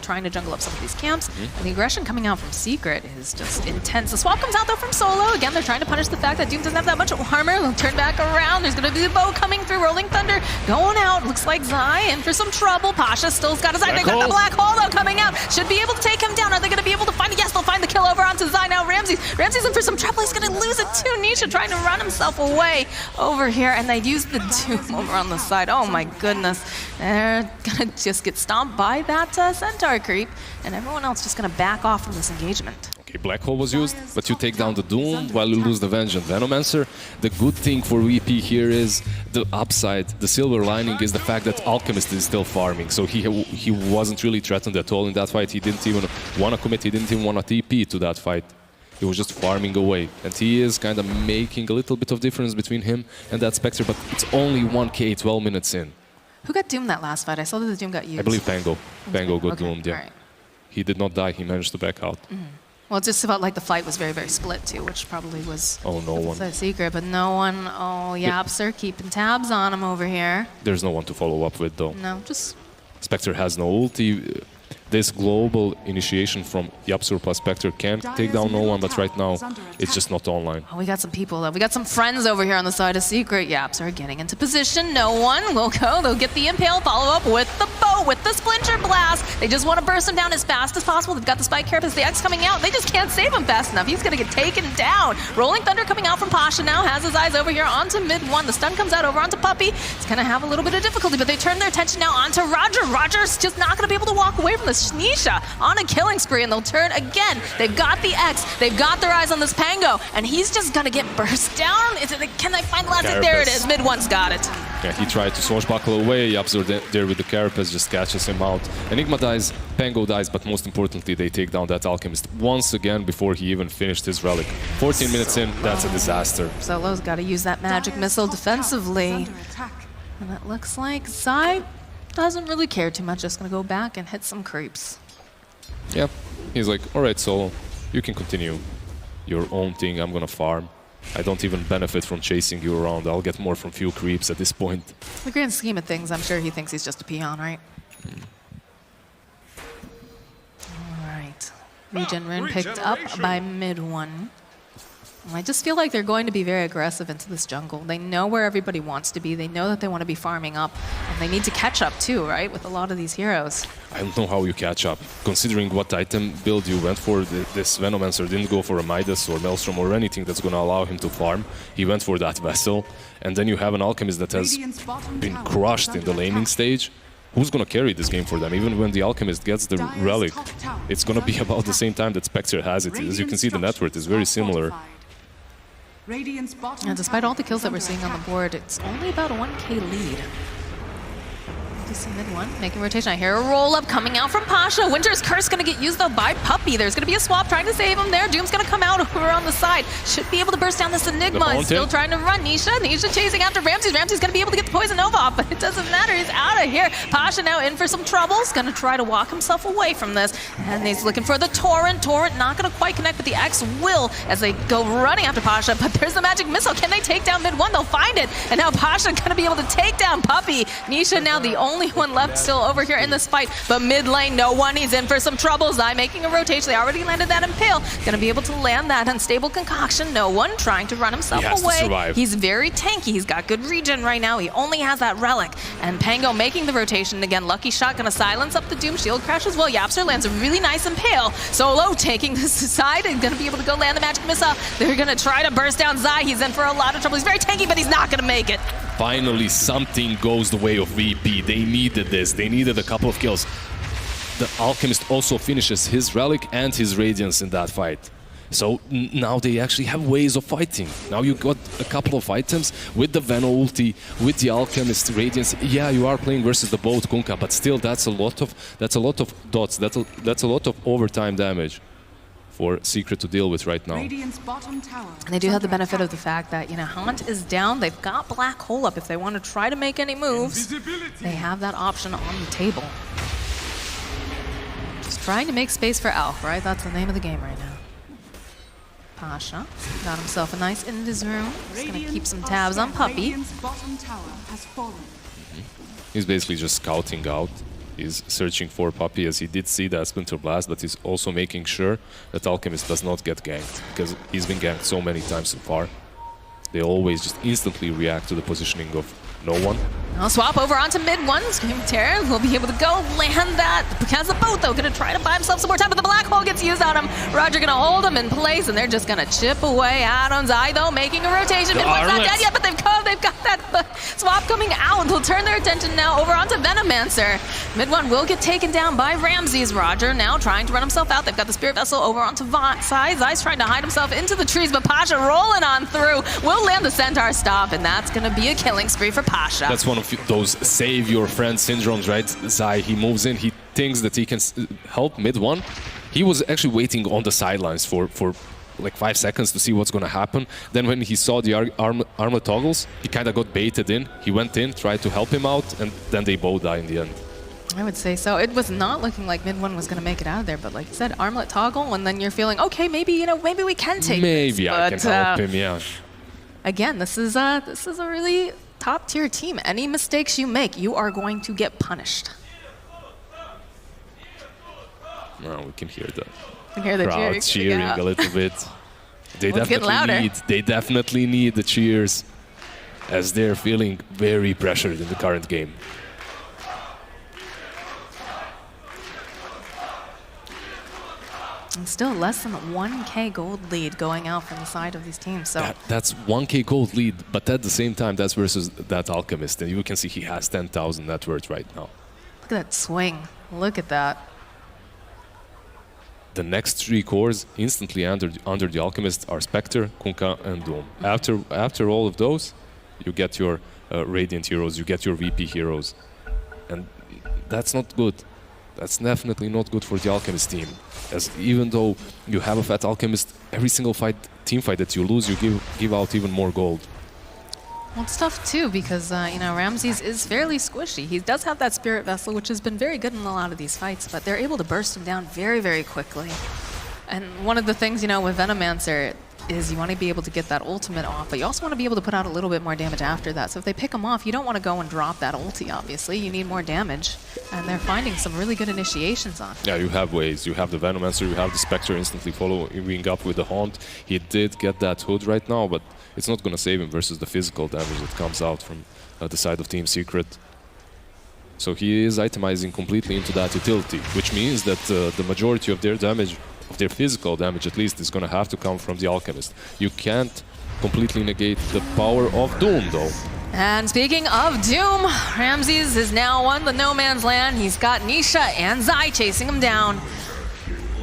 trying to jungle up some of these camps. And the aggression coming out from Secret is just intense. The swap comes out, though, from Solo. Again, they're trying to punish the fact that Doom doesn't have that much armor. They'll turn back around. There's going to be the bow coming through. Rolling Thunder going out. Looks like Zai in for some trouble. Pasha still's got his eye. They got the black hole, though, coming out. Should be able to take him down. Are they going to be able to find it? Yes, they'll find the kill over onto Zai. Now Ramsey's in for some trouble. He's going to lose it, too. Nisha trying to run himself away over here. And they use the Doom over on the side. Oh my goodness. They're gonna just get stomped by that Centaur creep, and everyone else just gonna back off from this engagement.
Okay, Black Hole was used, but you take down the Doom while you lose the Vengeance. Venomancer, the good thing for VP here is the upside, the silver lining is the fact that Alchemist is still farming, so he wasn't really threatened at all in that fight. He didn't even want to commit, he didn't even want to TP to that fight. He was just farming away. And he is kind of making a little bit of difference between him and that Spectre, but it's only 1k 12 minutes in.
Who got doomed that last fight? I saw that the doom got used.
I believe Pango. Pango got
Okay,
doomed, yeah.
alright.
He did not die, he managed to back out.
Well, it's just about like the fight was very, very split too, which probably was
No one.
a secret, but no one. Oh, Yapster keeping tabs on him over here.
There's no one to follow up with, though.
No, just
Spectre has no ulti. This global initiation from Yapsur plus Spectre can take down no one, but right now it's just not online.
oh, we got some people. We got some friends over here on the side of Secret. Yapster getting into position. No one will go. They'll get the impale. Follow up with the bow, with the splinter blast. They just want to burst him down as fast as possible. They've got the spike carapace. The X coming out. They just can't save him fast enough. He's going to get taken down. Rolling Thunder coming out from Pasha now. Has his eyes over here onto mid one. The stun comes out over onto Puppey. He's going to have a little bit of difficulty, but they turn their attention now onto Roger. Roger's just not going to be able to walk away from this. Nisha on a killing spree, and they'll turn again. They've got the X. They've got their eyes on this Pango, and he's just going to get burst down. Can I find the last hit? There it is. Mid one's got it.
Yeah, he tried to swashbuckle away. Yapsur there with the carapace just catches him out. Enigma dies, Pango dies, but most importantly, they take down that Alchemist once again before he even finished his relic. 14 minutes in, that's a disaster.
Solo's got to use that magic missile defensively.
Under attack.
And it looks like Zai doesn't really care too much. Just going to go back and hit some creeps.
Yep. He's like, all right, Solo, you can continue your own thing. I'm going to farm. I don't even benefit from chasing you around. I'll get more from few creeps at this point.
In the grand scheme of things, I'm sure he thinks he's just a peon, right? All right. Regen Rin picked up by mid one. I just feel like they're going to be very aggressive into this jungle. They know where everybody wants to be. They know that they want to be farming up. And they need to catch up too, right? With a lot of these heroes.
I don't know how you catch up. Considering what item build you went for, this Venomancer didn't go for a Midas or Maelstrom or anything that's going to allow him to farm. He went for that Vessel. And then you have an Alchemist that has been crushed in the laning stage. Who's going to carry this game for them? Even when the Alchemist gets the Relic, it's going to be about the same time that Spectre has it. As you can see, the net worth is very similar.
And despite all the kills that we're seeing on the board, it's only about a 1k lead. DC mid one, making rotation. I hear a roll up coming out from Pasha. Winter's Curse gonna get used though by Puppey. There's gonna be a swap trying to save him there. Doom's gonna come out over on the side. Should be able to burst down this Enigma. He's still trying to run. Nisha chasing after Ramses. Ramses gonna be able to get the Poison Nova off, but it doesn't matter. He's out of here. Pasha now in for some trouble. He's gonna try to walk himself away from this. And he's looking for the Torrent. Torrent not gonna quite connect, but the X will as they go running after Pasha. But there's the magic missile. Can they take down mid one? They'll find it. And now Pasha gonna be able to take down Puppey. Nisha now the only one left still over here in this fight, but mid lane, no one. He's in for some trouble. Zai making a rotation. They already landed that Impale. Gonna be able to land that Unstable Concoction. No one trying to run himself away.
To survive.
He's very tanky. He's got good regen right now. He only has that Relic. And Pango making the rotation again. Lucky Shot gonna silence up the Doom. Shield crash as well. Yapster lands a really nice Impale. Solo taking this aside and gonna be able to go land the magic missile. They're gonna try to burst down Zai. He's in for a lot of trouble. He's very tanky, but he's not gonna make it.
Finally, something goes the way of VP. They needed this. They needed a couple of kills. The Alchemist also finishes his Relic and his Radiance in that fight. So now they actually have ways of fighting. Now you got a couple of items with the Veno ulti, with the Alchemist Radiance. Yeah, you are playing versus the both Kunkka, but still that's a lot of dots. That's a lot of overtime damage for Secret to deal with right now.
And they do have the benefit of the fact that, Haunt is down. They've got Black Hole up. If they want to try to make any moves, they have that option on the table. Just trying to make space for Alf, right? That's the name of the game right now. Pasha got himself a nice Invis room. He's going to keep some tabs on Puppey.
He's basically just scouting out. He's searching for Puppey as he did see that Splinter Blast, but he's also making sure that Alchemist does not get ganked, because he's been ganked so many times so far. They always just instantly react to the positioning of no one.
I'll swap over onto mid one. Screaming Terror will be able to go land that. Because the boat, though, gonna try to buy himself some more time, but the Black Hole gets used on him. Roger gonna hold him in place, and they're just gonna chip away at him. Zai, though, making a rotation. Mid one's not dead yet, but they've got that swap coming out. They'll turn their attention now over onto Venomancer. Mid one will get taken down by Ramses. Roger now trying to run himself out. They've got the Spirit Vessel over onto Zai. Zai's trying to hide himself into the trees, but Pasha rolling on through. Will land the Centaur stop, and that's gonna be a killing spree for Pasha.
That's one of those save your friend syndromes, right? Zai, he moves in, he thinks that he can help mid one. He was actually waiting on the sidelines for like 5 seconds to see what's going to happen. Then when he saw the armlet toggles, he kind of got baited in. He went in, tried to help him out, and then they both die in the end.
I would say so. It was not looking like mid one was going to make it out of there, but like you said, armlet toggle, and then you're feeling, okay, maybe, you know, maybe we can take
Maybe
this.
I can help him, yeah.
Again, this is a really top tier team. Any mistakes you make, you are going to get punished.
Now we can hear the
You hear the
crowd cheering
yeah.
a little bit. They
Let's get louder.
definitely need the cheers, as they're feeling very pressured in the current game.
And still less than 1K gold lead going out from the side of these teams. So
That's 1K gold lead, but at the same time, that's versus that Alchemist. And you can see he has 10,000 net worth right now.
look at that swing. Look at that.
The next 3 cores instantly under the Alchemist are Spectre, Kunkka, and Doom. After all of those, you get your Radiant heroes, you get your VP heroes. And that's not good. That's definitely not good for the Alchemist team. As even though you have a fat Alchemist, every single team fight that you lose, you give out even more gold.
Well, it's tough too because you know, Ramses is fairly squishy. He does have that Spirit Vessel, which has been very good in a lot of these fights, but they're able to burst him down very, very quickly. And one of the things, you know, with Venomancer is you want to be able to get that ultimate off, but you also want to be able to put out a little bit more damage after that. So if they pick him off, you don't want to go and drop that ulti, obviously. You need more damage. And they're finding some really good initiations on.
Yeah, you have ways. You have the Venomancer, you have the Spectre instantly following up with the Haunt. He did get that Hood right now, but it's not going to save him versus the physical damage that comes out from the side of Team Secret. So he is itemizing completely into that utility, which means that the majority of their damage, of their physical damage at least, is going to have to come from the Alchemist. You can't completely negate the power of Doom, though.
And speaking of Doom, Ramses is now on the no man's land. He's got Nisha and Zai chasing him down.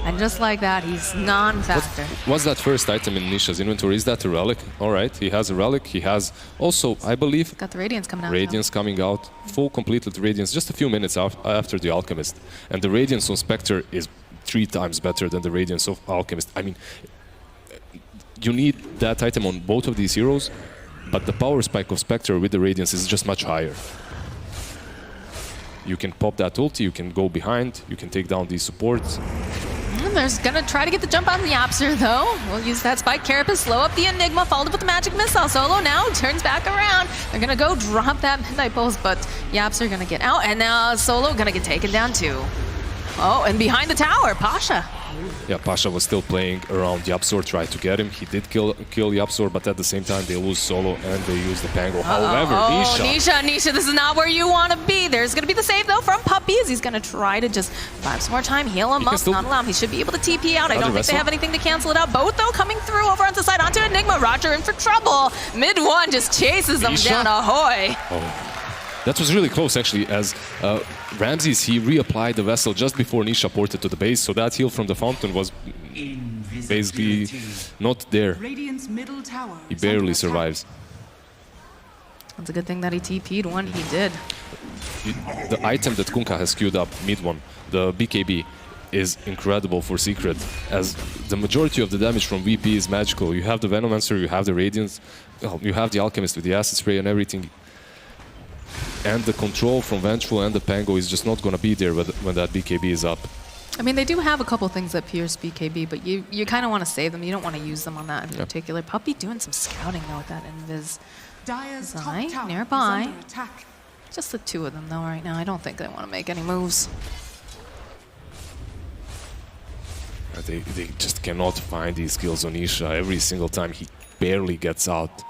And just like that, he's non-factor.
What's that first item in Nisha's inventory? Is that a relic? All right, he has a relic. He has also, I believe,
got the Radiance coming out.
Radiance coming out. Full completed Radiance just a few minutes after the Alchemist. And the Radiance on Spectre is 3 times better than the Radiance of Alchemist. I mean, you need that item on both of these heroes, but the power spike of Spectre with the Radiance is just much higher. You can pop that ulti, you can go behind, you can take down these supports.
There's gonna try to get the jump on the Yapster though. We'll use that Spike Carapace, slow up the Enigma, followed up with the Magic Missile. Solo now turns back around. They're gonna go drop that Midnight Pulse, but Yapster gonna get out, and now Solo gonna get taken down too. Oh, and behind the tower, Pasha.
Yeah, Pasha was still playing around Yapsor, tried to get him. He did kill Yapsor, but at the same time they lose Solo and they use the Pango. However,
Nisha, this is not where you want to be. There's going to be the save though from Puppy as he's going to try to just buy some more time, heal him up, not allow him. He should be able to TP out. I don't think they have anything to cancel it out. Both though coming through over onto the side onto Enigma. Roger in for trouble. Mid one just chases them down. Ahoy.
Oh. That was really close, actually, as Ramses, he reapplied the vessel just before Nisha ported to the base, so that heal from the fountain was basically not there. He barely survives.
It's a good thing that he TP'd when he did.
The item that Kunkka has queued up, mid one, the BKB, is incredible for Secret, as the majority of the damage from VP is magical. You have the Venomancer, you have the Radiance, you have the Alchemist with the Acid Spray and everything. And the control from Vengeful and the Pango is just not going to be there when that BKB is up.
I mean, they do have a couple things that pierce BKB, but you kind of want to save them. You don't want to use them on that in particular. Puppy doing some scouting, though, with that Invis. Zai nearby. Just the 2 of them, though, right now. I don't think they want to make any moves.
They just cannot find these kills on Isha. Every single time he barely gets out.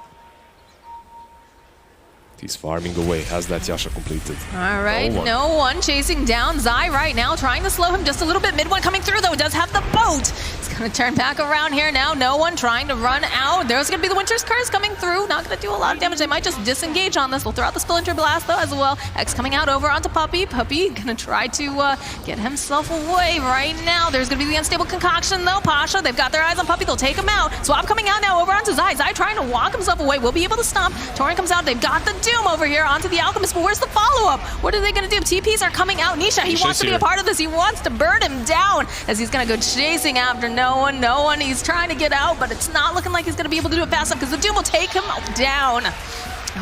He's farming away, has that Yasha completed.
All right, no one chasing down Zai right now, trying to slow him just a little bit. Mid one coming through, though, does have the boat. He's going to turn back around here now. No one trying to run out. There's going to be the Winter's Curse coming through. Not going to do a lot of damage. They might just disengage on this. They'll throw out the Splinter Blast, though, as well. X coming out over onto Puppy. Puppy going to try to get himself away right now. There's going to be the Unstable Concoction, though. Pasha, they've got their eyes on Puppy. They'll take him out. Swap coming out now over onto Zai. Zai trying to walk himself away. Will be able to stomp. Torrent comes out. They've got the Doom over here onto the Alchemist, but where's the follow-up? What are they going to do? TPs are coming out. Nisha, he wants to be a part of this. He wants to burn him down as he's going to go chasing after No no one. He's trying to get out, but it's not looking like he's going to be able to do it fast enough because the Doom will take him down.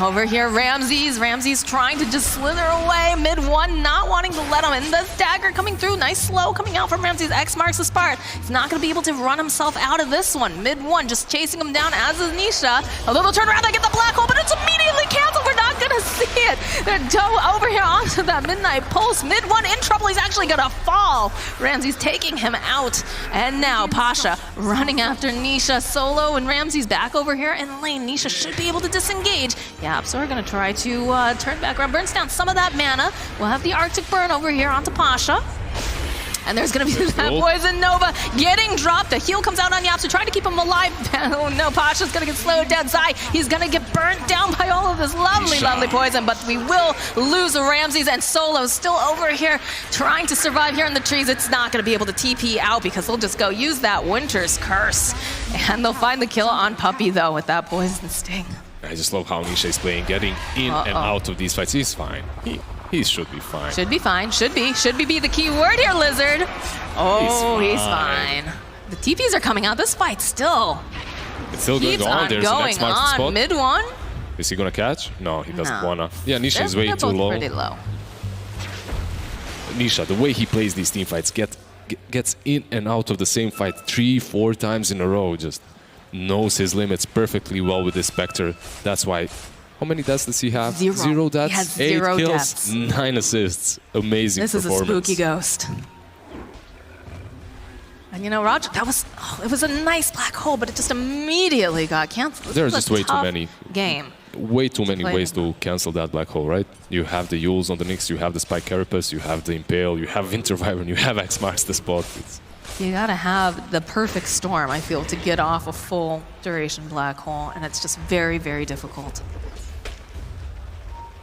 Over here, Ramses trying to just slither away. Mid-1, not wanting to let him in. The dagger coming through. Nice slow coming out from Ramses. X marks the spot. He's not going to be able to run himself out of this one. Mid-1, just chasing him down, as is Nisha. A little turnaround, they get the black hole, but it's immediately canceled. We're not going to see it. They're over here onto that Midnight Pulse. Mid-1 in trouble. He's actually going to fall. Ramses taking him out. And now Pasha running after Nisha. Solo and Ramses back over here in lane. Nisha should be able to disengage. Yeah, so we're going to try to turn back around. Burns down some of that mana. We'll have the Arctic Burn over here onto Pasha. And there's going to be that Poison Nova getting dropped. A heal comes out on Yapster, trying to keep him alive. Oh no, Pasha's going to get slowed down. Zai, he's going to get burnt down by all of this lovely poison, but we will lose Ramses, and Solo's still over here trying to survive here in the trees. It's not going to be able to TP out because they'll just go use that Winter's Curse. And they'll find the kill on Puppey, though, with that Poison Sting.
I just love how Nisha is playing, getting in and out of these fights. He's fine. He should be fine.
Should be fine. Should be. Should be the key word here, Lizard. Oh, he's fine. The TPs are coming out. This fight still.
It's still going on. There's an X marks the spot.
Mid-1.
Is he gonna catch? No, he doesn't wanna. Yeah, Nisha is way too low.
Pretty low.
Nisha, the way he plays these team fights, gets in and out of the same fight 3-4 times in a row. Just knows his limits perfectly well with this Spectre. That's why. How many deaths does he have?
0
deaths.
He has
8
0
kills,
deaths.
9 assists. Amazing
This
performance.
is a spooky ghost. And you know, Roger, it was a nice black hole, but it just immediately got canceled.
There are just way too many.
Game.
Way too many ways to cancel that black hole, right? You have the Yules on the Nyx, you have the Spike Carapace, you have the Impale, you have Winter Wyvern, you have X marks the spot.
You gotta have the perfect storm, I feel, to get off a full duration black hole, and it's just very, very difficult.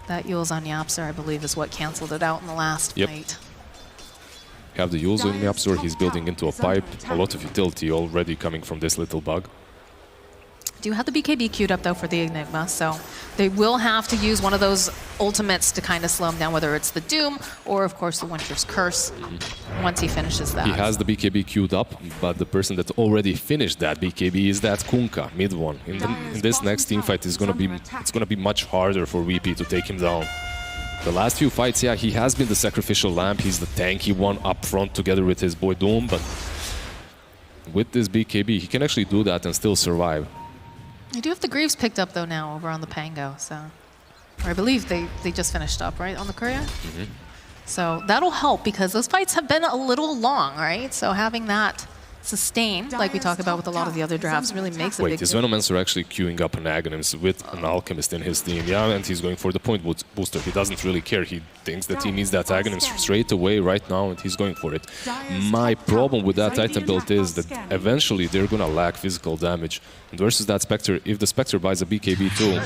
That Yules on Yapster, I believe, is what canceled it out in the last fight.
You have the Yules on Yapster, he's building into a pipe. A lot of utility already coming from this little bug.
Do have the BKB queued up, though, for the Enigma, so they will have to use one of those ultimates to kind of slow him down, whether it's the Doom or, of course, the Winter's Curse, once he finishes that.
He has the BKB queued up, but the person that already finished that BKB is that Kunkka, mid-1. In this next team fight, it's gonna be much harder for VP to take him down. The last few fights, yeah, he has been the sacrificial lamb. He's the tanky one up front together with his boy Doom, but with this BKB, he can actually do that and still survive.
You do have the Greaves picked up, though, now over on the Pango, so... Or I believe they just finished up, right, on the Courier? So that'll help, because those fights have been a little long, right? So having that sustained, like we talked about with a lot of the other drafts, really makes a big
difference. Wait, is Venomancer actually queuing up an Aghanim with an Alchemist in his team? Yeah, and he's going for the point booster. He doesn't really care. He thinks that he needs that Aghanim straight away right now, and he's going for it. My problem with that item build is that eventually they're gonna lack physical damage. And versus that Spectre, if the Spectre buys a BKB too,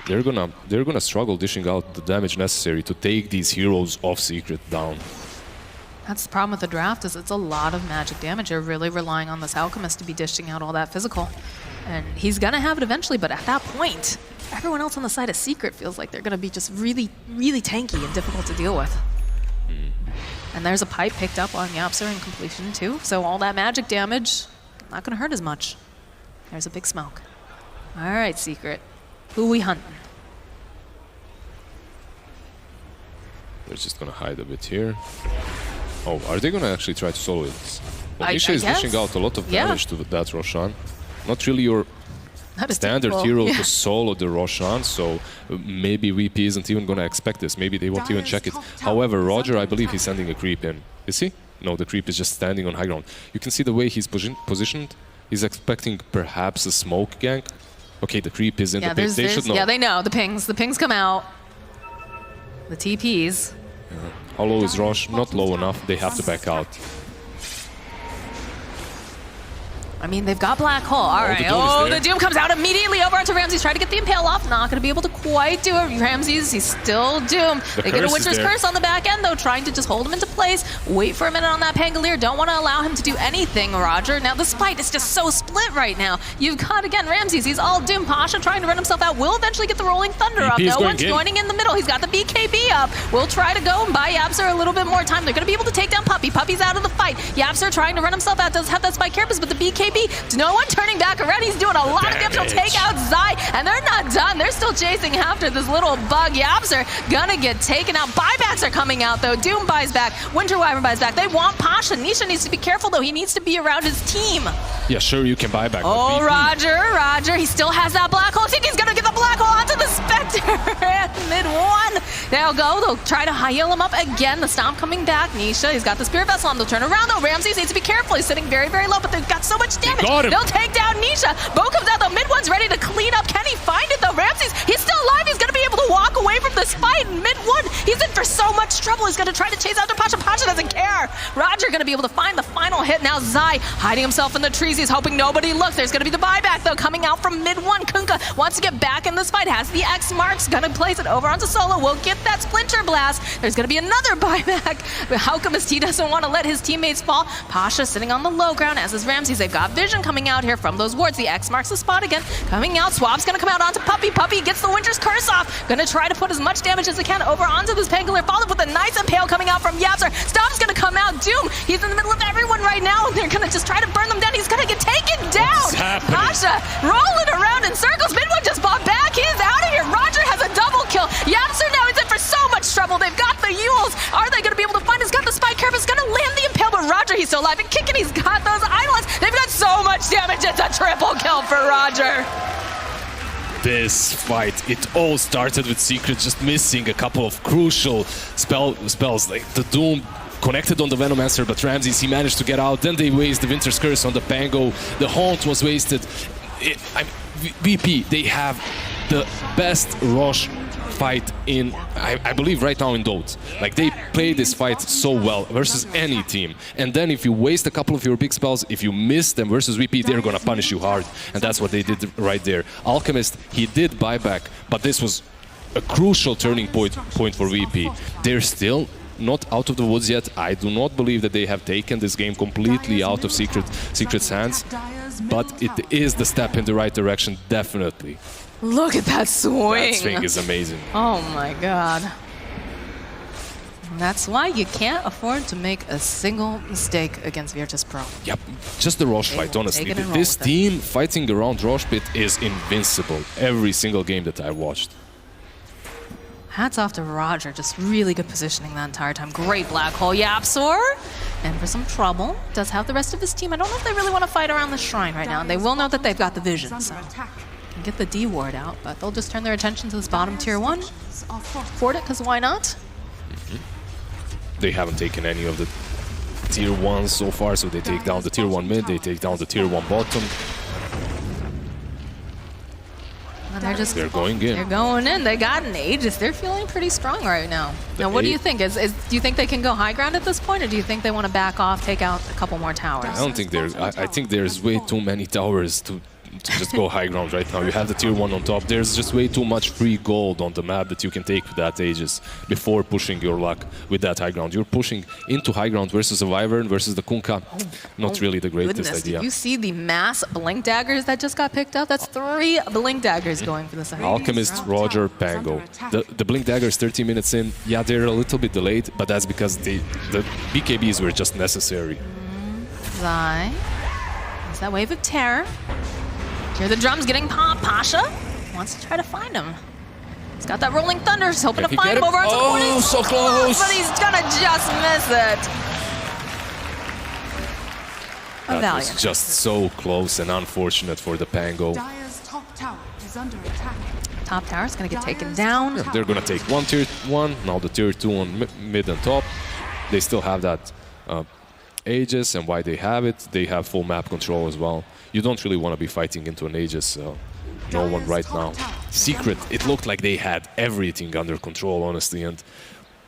they're gonna struggle dishing out the damage necessary to take these heroes off Secret down.
That's the problem with the draft, is it's a lot of magic damage. They're really relying on this Alchemist to be dishing out all that physical. And he's gonna have it eventually, but at that point, everyone else on the side of Secret feels like they're gonna be just really, really tanky and difficult to deal with. And there's a pipe picked up on Yapster in completion too, so all that magic damage, not gonna hurt as much. There's a big smoke. All right, Secret, who we hunting?
They're just gonna hide a bit here. Oh, are they gonna actually try to solo it? Well, Nisha is dishing out a lot of damage to that Roshan. Not really your standard hero to solo the Roshan, so maybe VP isn't even gonna expect this. Maybe they won't even check it. However, Roger, I believe he's sending a creep in. Is he? No, the creep is just standing on high ground. You can see the way he's positioned. He's expecting perhaps a smoke gank. Okay, the creep is in the pit. They should know.
Yeah, they know. The pings come out. The TPs.
How low is Rosh? Not low enough. They have to back out.
I mean, they've got Black Hole. All right. Oh, the Doom comes out immediately over onto Ramses. Try to get the Impale off. Not going to be able to quite do it. Ramses, he's still doomed. They get a Winter's Curse on the back end, though, trying to just hold him into place. Wait for a minute on that Pangolier. Don't want to allow him to do anything, Roger. Now, the fight is just so split right now. You've got, again, Ramses. He's all doomed. Pasha trying to run himself out. Will eventually get the Rolling Thunder up. No one's joining in the middle. He's got the BKB up. We'll try to go and buy Yapser a little bit more time. They're going to be able to take down Puppey. Puppey's out of the fight. Yapser trying to run himself out. Does have that Spike Carapace, but the BKB, no one turning back around. He's doing a lot of damage. He'll take out Zai, and they're not done. They're still chasing after this little bug. Yapser gonna get taken out. Buybacks are coming out, though. Doom buys back. Winter Wyvern buys back. They want Pasha. Nisha needs to be careful, though. He needs to be around his team.
Yeah, sure, you can buy back.
Oh, Roger. He still has that Black Hole. I think he's gonna get the Black Hole onto the Spectre at mid-1. They'll go. They'll try to heal him up again. The Stomp coming back. Nisha, he's got the Spirit Vessel on. They'll turn around, though. Ramses needs to be careful. He's sitting very, very low, but they've got so much damage. They'll take down Nisha. Bo comes out, though. Mid-1's ready to clean up. Can he find it, though? Ramses, he's still alive. He's going to be able to walk away from this fight. In mid-1, he's in for so much trouble. He's going to try to chase after Pasha. Pasha doesn't care. Roger going to be able to find the final hit. Now Zai hiding himself in the trees. He's hoping nobody looks. There's going to be the buyback, though, coming out from mid-1. Kunkka wants to get back in this fight. Has the X marks. Going to place it over onto Solo. Will get that Splinter Blast. There's going to be another buyback. The Alchemist, he doesn't want to let his teammates fall. Pasha sitting on the low ground, as is Ramses. They've got vision coming out here from those wards. The X marks the spot again. Coming out. Swab's going to come out onto Puppey. Puppey gets the Winter's Curse off. Going to try to put as much damage as he can over onto this Pangolier. Followed with a nice Impale coming out from Yapser. Stomp's going to come out. Doom, he's in the middle of everyone right now. They're going to just try to burn them down. He's going to get taken down. Pasha rolling around in circles. Mid-1 just bought back. He's out of here. Roger has a double kill. Yapser now is in for so much trouble. They've got the Yules. Are they going to be able to find? He's got the Spike Carapace. Going to land the Impale, but Roger, he's still alive and kicking. He's got those Eidolons. They've got so much damage. It's a triple kill for Roger.
This fight, it all started with Secret just missing a couple of crucial spells, like the Doom connected on the Venomancer, but Ramses, he managed to get out. Then they waste the Winter's Curse on the Pango. The Haunt was wasted. VP, they have the best Roche fight in, I believe, right now in Dota. Like, they play this fight so well versus any team. And then if you waste a couple of your big spells, if you miss them versus VP, they're gonna punish you hard. And that's what they did right there. Alchemist, he did buyback, but this was a crucial turning point for VP. They're still not out of the woods yet. I do not believe that they have taken this game completely out of Secret's hands, but it is the step in the right direction, definitely.
Look at that swing.
That swing is amazing.
Oh my god. And that's why you can't afford to make a single mistake against Virtus.Pro.
Yep, just the Roche fight, honestly. This team fighting around Roche pit is invincible every single game that I watched.
Hats off to Roger, just really good positioning that entire time. Great Black Hole Yapsor. And for some trouble, does have the rest of his team. I don't know if they really want to fight around the shrine right now. They will know that they've got the vision, so can get the D ward out, but they'll just turn their attention to this bottom tier 1. Afford it, because why not?
They haven't taken any of the tier 1s so far, so they take down the tier 1 mid, they take down the tier 1 bottom.
And they're
going in.
They're going in. They got an Aegis. They're feeling pretty strong right now. Now, what do you think? Do you think they can go high ground at this point, or do you think they want to back off, take out a couple more towers?
I don't think there's. I think there's way too many towers to just go high ground right now. You have the tier 1 on top. There's just way too much free gold on the map that you can take with that Aegis before pushing your luck with that high ground. You're pushing into high ground versus a Wyvern versus the Kunkka. Not really the greatest idea.
Did you see the mass Blink Daggers that just got picked up? That's 3 Blink Daggers going for this.
Alchemist, Roger, Pango. The Blink Daggers 30 minutes in, yeah, they're a little bit delayed, but that's because the BKBs were just necessary.
Zai. There's that Wave of Terror. Hear the drums getting popped. Pasha wants to try to find him. He's got that Rolling Thunder. He's hoping to find him over onto the corner.
Oh, so close!
But he's gonna just miss it.
That was just so close and unfortunate for the Pango.
Dire's top tower is under attack.
Top tower's gonna get taken down.
Yeah, they're gonna take one tier 1, now the tier 2 on mid and top. They still have that Aegis, and why they have it, they have full map control as well. You don't really want to be fighting into an Aegis, so no one right now. Secret, it looked like they had everything under control, honestly, and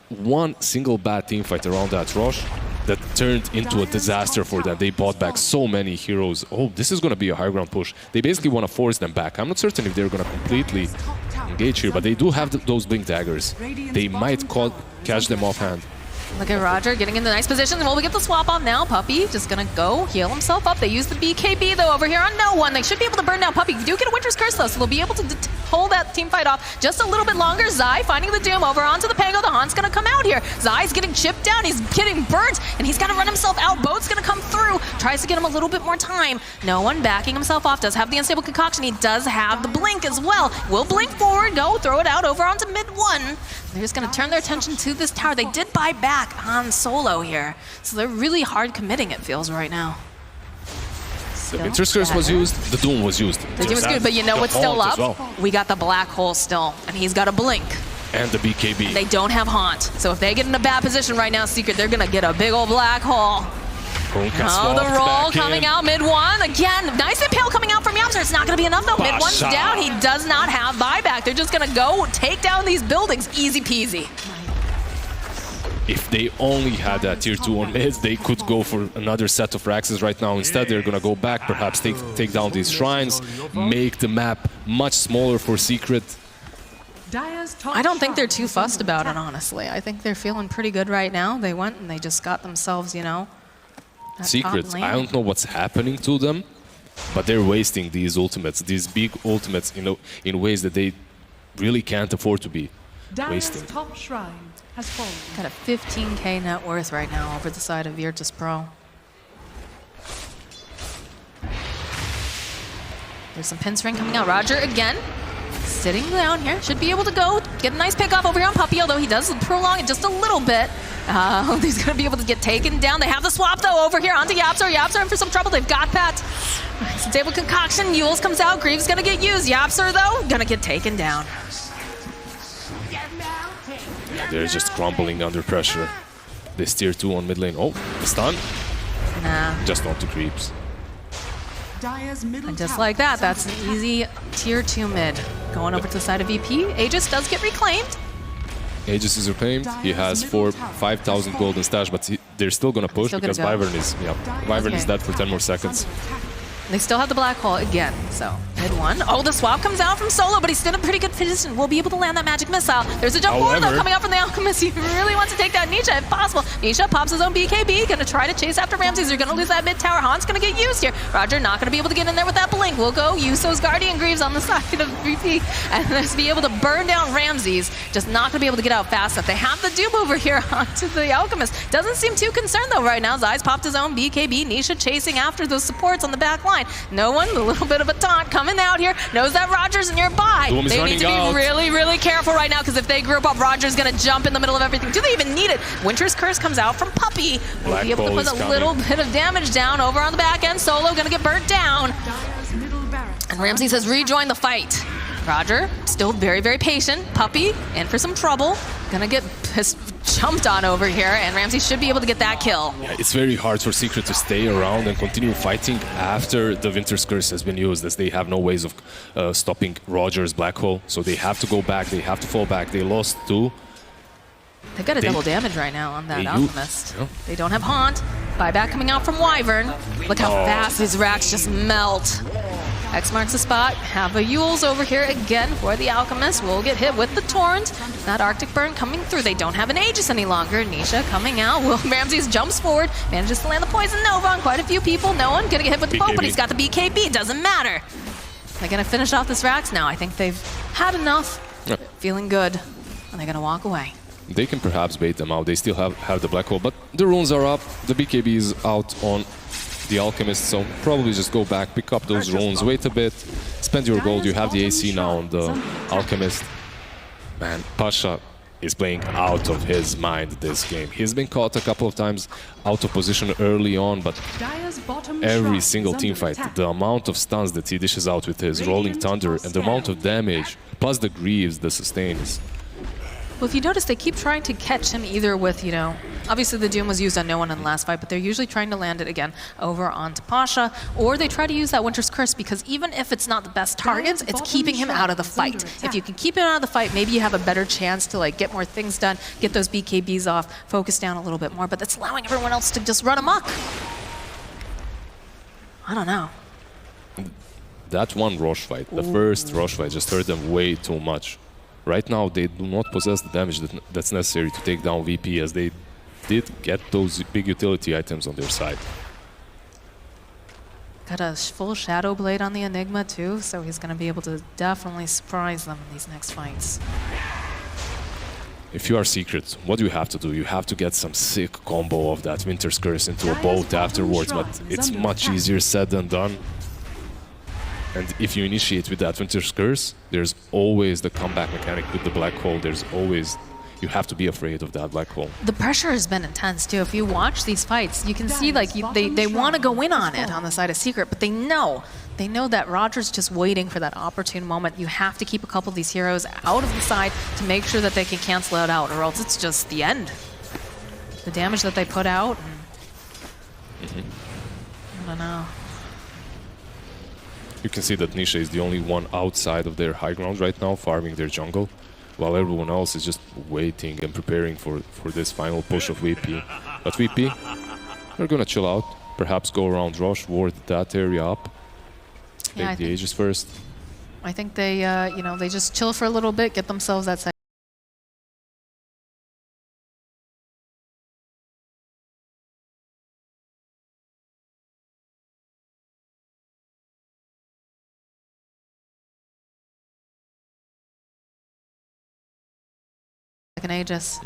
one single bad team fight around that Roche, that turned into a disaster for them. They bought back so many heroes. Oh, this is going to be a high ground push. They basically want to force them back. I'm not certain if they're going to completely engage here, but they do have those blink daggers. They might catch them offhand.
Look at Roger getting in the nice position. Well, we get the swap off now. Puppy just gonna go heal himself up. They use the BKB though over here on no one. They should be able to burn down Puppy. We do get a Winter's Curse though, so they'll be able to hold that team fight off just a little bit longer. Zai finding the Doom over onto the Pango. The Han's gonna come out here. Zai's getting chipped down. He's getting burnt, and he's gonna run himself out. Boat's gonna come through. Tries to get him a little bit more time. No one backing himself off. Does have the unstable concoction. He does have the blink as well. Will blink forward. Go throw it out over onto mid one. They're just going to turn their attention to this tower. They did buy back on solo here, so they're really hard committing, it feels, right now.
The Winter's Curse was used, the Doom was used.
The Doom was good, but you know what's still up?
Well.
We got the Black Hole still, and he's got a blink.
And the BKB.
They don't have Haunt, so if they get in a bad position right now, Secret, they're going to get a big old Black Hole. Oh, the roll coming out mid one. Again, nice impale coming out from Yapster. It's not going to be enough though. Mid one's down. He does not have buyback. They're just going to go take down these buildings. Easy peasy.
If they only had that tier 2 on mid, they could go for another set of Raxes right now. Instead, they're going to go back, perhaps take down these shrines, make the map much smaller for Secret.
I don't think they're too fussed about it, honestly. I think they're feeling pretty good right now. They went and they just got themselves, you know,
Secrets, I don't know what's happening to them, but they're wasting these ultimates, these big ultimates, in ways that they really can't afford to be wasting.
Top shrine has fallen.
Got a 15k net worth right now over the side of Virtus.Pro. There's some pin string coming out. Roger again, sitting down here. Should be able to go get a nice pick off over here on Puppy, although he does prolong it just a little bit. He's going to be able to get taken down. They have the swap, though, over here onto Yapster. Yapster in for some trouble. They've got that. Stable concoction. Yules comes out. Greaves going to get used. Yapster, though, going to get taken down.
They're just crumbling under pressure. This tier 2 on mid lane. Oh, the stun?
Nah.
Just not the creeps.
And just like that, that's an easy tier 2 mid. Going over to the side of VP. Aegis does get reclaimed.
Aegis is reclaimed. He has 5,000 gold in stash, but they're still gonna push because Wyvern is is dead for 10 more seconds.
They still have the Black Hole again, so mid one. Oh, the swap comes out from Solo, but he's still in a pretty good position. We'll be able to land that magic missile. There's a jump forward, though, coming out from the Alchemist. He really wants to take down Nisha if possible. Nisha pops his own BKB, gonna try to chase after Ramses. They're gonna lose that mid tower. Han's gonna get used here. Roger not gonna be able to get in there with that blink. We'll go use those Guardian Greaves on the side of VP and just be able to burn down Ramses. Just not gonna be able to get out fast enough. They have the Doom over here onto the Alchemist. Doesn't seem too concerned, though, right now. Zai's popped his own BKB. Nisha chasing after those supports on the back line. No one, a little bit of a taunt coming out here. Knows that Roger's nearby.
Doom is
they need to be really, really careful right now, because if they group up, Roger's going to jump in the middle of everything. Do they even need it? Winter's Curse comes out from Puppy. We'll be able to put a little bit of damage down over on the back end. Solo going to get burnt down. And Ramses has rejoined the fight. Roger, still very, very patient. Puppy, in for some trouble. Gonna get jumped on over here, and Ramsey should be able to get that kill.
Yeah, it's very hard for Secret to stay around and continue fighting after the Winter's Curse has been used, as they have no ways of stopping Roger's Black Hole. So they have to go back, they have to fall back. They lost 2.
They've got a double damage right now on that Alchemist.
Yeah.
They don't have Haunt. Buyback coming out from Wyvern. Look how fast these racks just melt. X marks the spot. Have a Yules over here again for the Alchemist. Will get hit with the Torrent. That Arctic Burn coming through. They don't have an Aegis any longer. Nisha coming out. Will Ramses jumps forward. Manages to land the Poison Nova on quite a few people. No one gonna get hit with the Pope, but he's got the BKB. Doesn't matter. They're gonna finish off this Rax now. I think they've had enough.
Yep.
Feeling good. And they're gonna walk away.
They can perhaps bait them out. They still have the Black Hole, but the runes are up. The BKB is out on the Alchemist, so probably just go back, pick up those runes, wait a bit, spend your gold. You have the AC now on the Alchemist. Man, Pasha is playing out of his mind this game. He's been caught a couple of times out of position early on, but every single team fight, the amount of stuns that he dishes out with his Rolling Thunder and the amount of damage, plus the Greaves, the sustains.
Well, if you notice, they keep trying to catch him either with, you know, Obviously, the Doom was used on no one in the last fight, but they're usually trying to land it again over onto Pasha, or they try to use that Winter's Curse, because even if it's not the best target, it's keeping him out of the fight. If you can keep him out of the fight, maybe you have a better chance to like get more things done, get those BKBs off, focus down a little bit more, but that's allowing everyone else to just run amok. I don't know.
That one Roche fight, the first Roche fight, just hurt them way too much. Right now, they do not possess the damage that's necessary to take down VP, as they did get those big utility items on their side.
Got a full Shadow Blade on the Enigma too, so he's going to be able to definitely surprise them in these next fights.
If you are Secret, what do you have to do? You have to get some sick combo of that Winter's Curse into a boat afterwards, but it's much easier said than done. And if you initiate with that Winter's Curse, there's always the comeback mechanic with the black hole. There's always, you have to be afraid of that black hole.
The pressure has been intense too. If you watch these fights, you can see like they want to go in on it on the side of Secret, but they know that Roger's just waiting for that opportune moment. You have to keep a couple of these heroes out of the side to make sure that they can cancel it out, or else it's just the end. The damage that they put out. I don't know.
You can see that Nisha is the only one outside of their high ground right now, farming their jungle, while everyone else is just waiting and preparing for this final push of VP. But VP, they're gonna chill out, perhaps go around Roche, ward that area up, take the Aegis first.
I think they, you know, they just chill for a little bit, get themselves that an Aegis,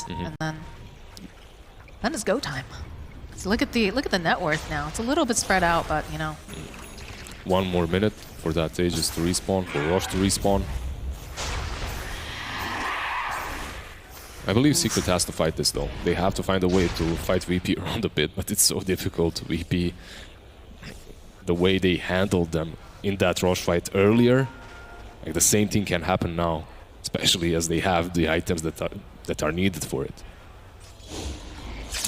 and then it's go time. So look at the net worth now. It's a little bit spread out, but you know.
1 more minute for that Aegis to respawn, for Roche to respawn. I believe Secret has to fight this though. They have to find a way to fight VP around the pit, but it's so difficult. VP, the way they handled them in that Roche fight earlier, like the same thing can happen now. Especially as they have the items that are needed for it.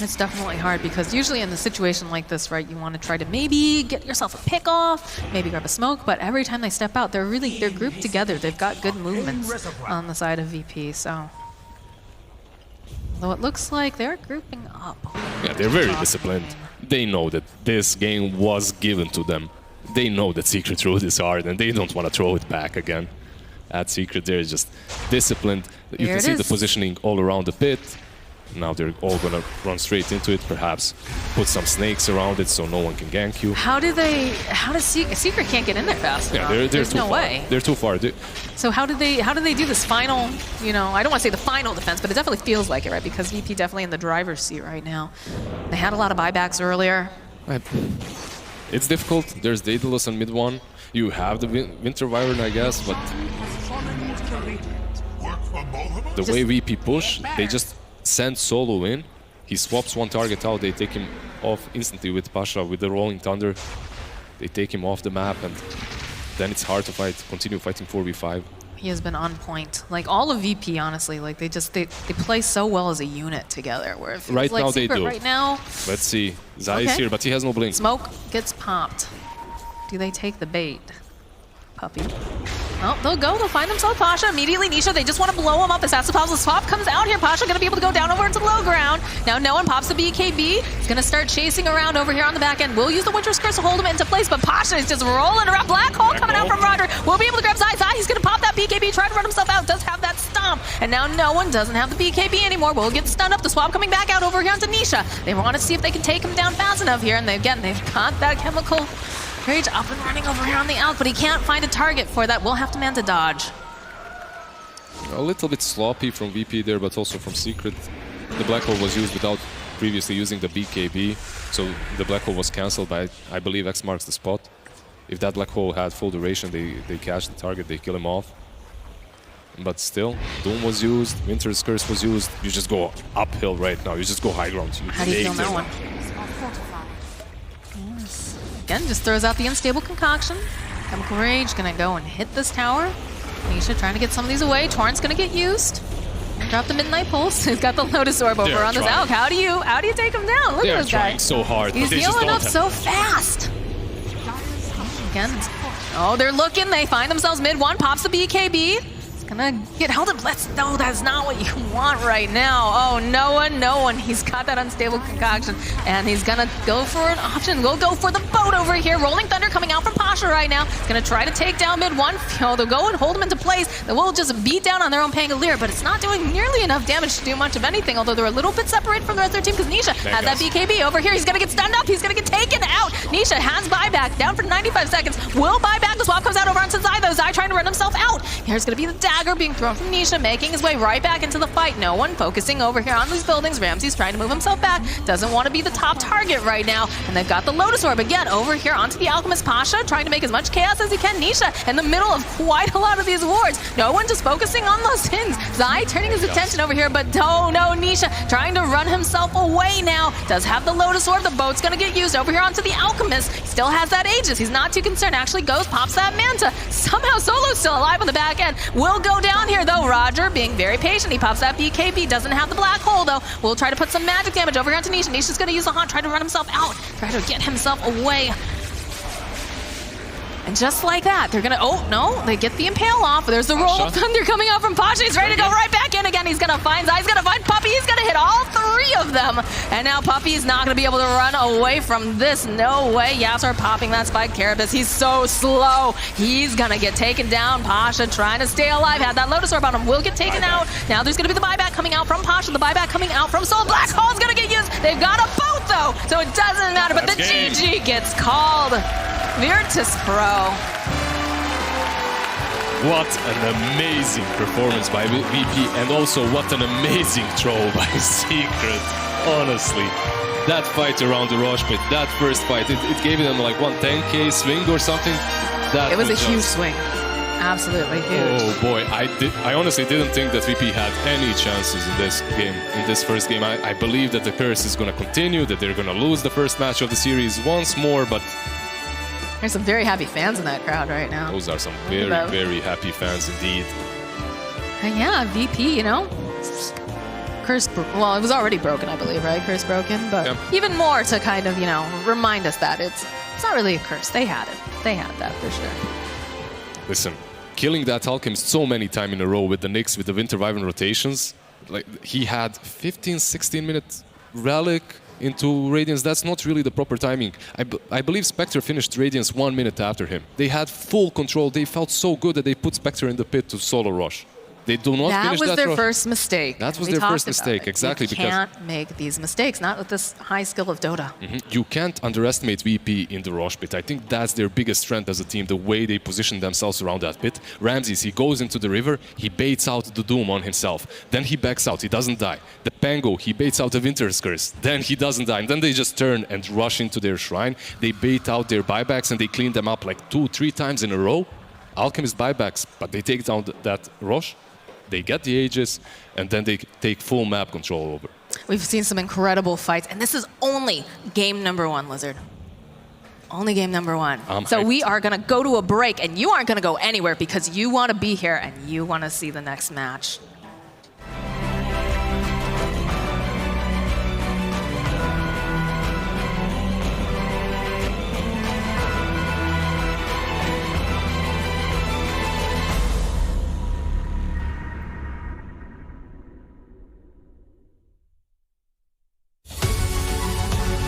It's definitely hard because usually in a situation like this, right, you want to try to maybe get yourself a pick off, maybe grab a smoke, but every time they step out, they're grouped together. They've got good movements on the side of VP, so. Though it looks like they're grouping up.
Yeah, they're very disciplined. They know that this game was given to them. They know that Secret threw this hard and they don't want to throw it back again. At Secret, they're just disciplined. You can see the positioning all around the pit. Now they're all gonna run straight into it, perhaps put some snakes around it so no one can gank you.
How does Secret can't get in there fast enough?
There's too far. They're too far.
So how do they do this final, you know, I don't want to say the final defense, but it definitely feels like it, right? Because VP definitely in the driver's seat right now. They had a lot of buybacks earlier.
It's difficult. There's Daedalus on mid one. You have the Winter Wyvern, I guess, but the way VP push, they just send Solo in. He swaps one target out, they take him off instantly with Pasha, with the Rolling Thunder. They take him off the map, and then it's hard to continue fighting 4v5.
He has been on point. Like all of VP, honestly, like they play so well as a unit together. Where it feels
right
like
now
Secret
they do.
Right now,
let's see. Zai is here, but he has no blink.
Smoke gets popped. Do they take the bait? Puppy. Well, they'll find themselves Pasha immediately. Nisha, they just want to blow him up. As the swap comes out here, Pasha going to be able to go down over into low ground. Now no one pops the BKB. He's going to start chasing around over here on the back end. We'll use the Winter's Curse to hold him into place, but Pasha is just rolling around. Black hole coming out from Roger. We'll be able to grab Zai. He's going to pop that BKB, try to run himself out. Does have that stomp. And now no one doesn't have the BKB anymore. We'll get stunned up. The swap coming back out over here onto Nisha. They want to see if they can take him down fast enough here. And they've got that chemical Rage up and running over here on the out, but he can't find a target for that. We'll have to man to dodge.
A little bit sloppy from VP there, but also from Secret. The Black Hole was used without previously using the BKB, so the Black Hole was cancelled by, I believe, X marks the spot. If that Black Hole had full duration, they catch the target, they kill him off. But still, Doom was used, Winter's Curse was used. You just go uphill right now, you just go high ground.
How do you kill that one? Again, just throws out the unstable concoction. Chemical Rage gonna go and hit this tower. Nisha trying to get some of these away. Torrent's gonna get used. drop the Midnight Pulse. He's got the Lotus Orb over
They're
on this
trying.
Alk. How do you take him down? Look
They're
at this guy.
trying so hard.
He's
but they just
healing
don't
up
have
so fast. Again. Oh, they're looking. They find themselves mid one. Pops the BKB. He's gonna get held up. No, that's not what you want right now. Oh, no one. He's got that unstable concoction, and he's gonna go for an option. We'll go for the boat over here. Rolling Thunder coming out from Pasha right now. He's gonna try to take down mid one. They'll go and hold him into place. They will just beat down on their own Pangolier, but it's not doing nearly enough damage to do much of anything, although they're a little bit separated from the rest of their team because Nisha has that BKB over here. He's gonna get stunned up. He's gonna get taken out. Nisha has buyback down for 95 seconds. Will buy back. The swap comes out over onto Zai, though. Zai trying to run himself out. Here's gonna be the dagger being thrown from Nisha, making his way right back into the fight. No one focusing over here on these buildings. Ramsey's trying to move himself back. Doesn't want to be the top target right now. And they've got the Lotus Orb again over here onto the Alchemist Pasha, trying to make as much chaos as he can. Nisha in the middle of quite a lot of these wards. No one just focusing on those hins. Zai turning his attention over here, but no, Nisha trying to run himself away now. Does have the Lotus Orb. The boat's going to get used over here onto the Alchemist. He still has that Aegis. He's not too concerned. Actually goes, pops that Manta. Somehow Solo's still alive on the back end. Will go down here, though. Roger being very patient. He pops that BKB. Doesn't have the black hole, though. We'll try to put some magic damage over here onto Nisha. Nisha's going to use the haunt, try to run himself out. Try to get himself away. And just like that, they're gonna, oh no, they get the impale off. There's the roll of thunder coming out from Pasha. He's ready to go right back in again. He's gonna find Zai, he's gonna find Puppey. He's gonna hit all three of them. And now Puppey's not gonna be able to run away from this. No way. Yasser popping that spike Carapace. He's so slow. He's gonna get taken down. Pasha trying to stay alive. Had that Lotus Orb on him. Will get taken out. Now there's gonna be the buyback coming out from Pasha. The buyback coming out from Soul. Black Hole's gonna get used. They've got a boat though, so it doesn't matter. But the GG gets called. Virtus.Pro.
What an amazing performance by VP, and also what an amazing throw by Secret. Honestly, that fight around the Roche pit, that first fight, it gave them like 10K swing or something.
It was a huge swing. Absolutely huge.
Oh boy, I honestly didn't think that VP had any chances in this game, in this first game. I believe that the curse is going to continue, that they're going to lose the first match of the series once more, but
there's some very happy fans in that crowd right now.
those are some very, very happy fans indeed.
And yeah, VP, you know, curse, well, it was already broken, I believe, right? Curse broken, but even more to kind of, you know, remind us that it's not really a curse. They had it. They had that for sure.
Listen, killing that Alchemist so many times in a row with the Nyx, with the Winter Wyvern rotations, like he had 15, 16 minutes Relic into Radiance. That's not really the proper timing. I believe Spectre finished Radiance 1 minute after him. They had full control. They felt so good that they put Spectre in the pit to solo rush. They do not finish that.
That was their first mistake.
That was their first mistake, exactly.
You can't make these mistakes, not with this high skill of Dota.
You can't underestimate VP in the Roche pit. I think that's their biggest strength as a team, the way they position themselves around that pit. Ramses, he goes into the river, he baits out the Doom on himself. Then he backs out, he doesn't die. The Pango, he baits out the Winter's Curse. Then he doesn't die. And then they just turn and rush into their shrine. They bait out their buybacks and they clean them up like 2-3 times in a row. Alchemist buybacks, but they take down that Roche. They get the Aegis, and then they take full map control over.
We've seen some incredible fights, and this is only game number 1, Lizard. Only game number 1. So we are going to go to a break, and you aren't going to go anywhere because you want to be here and you want to see the next match.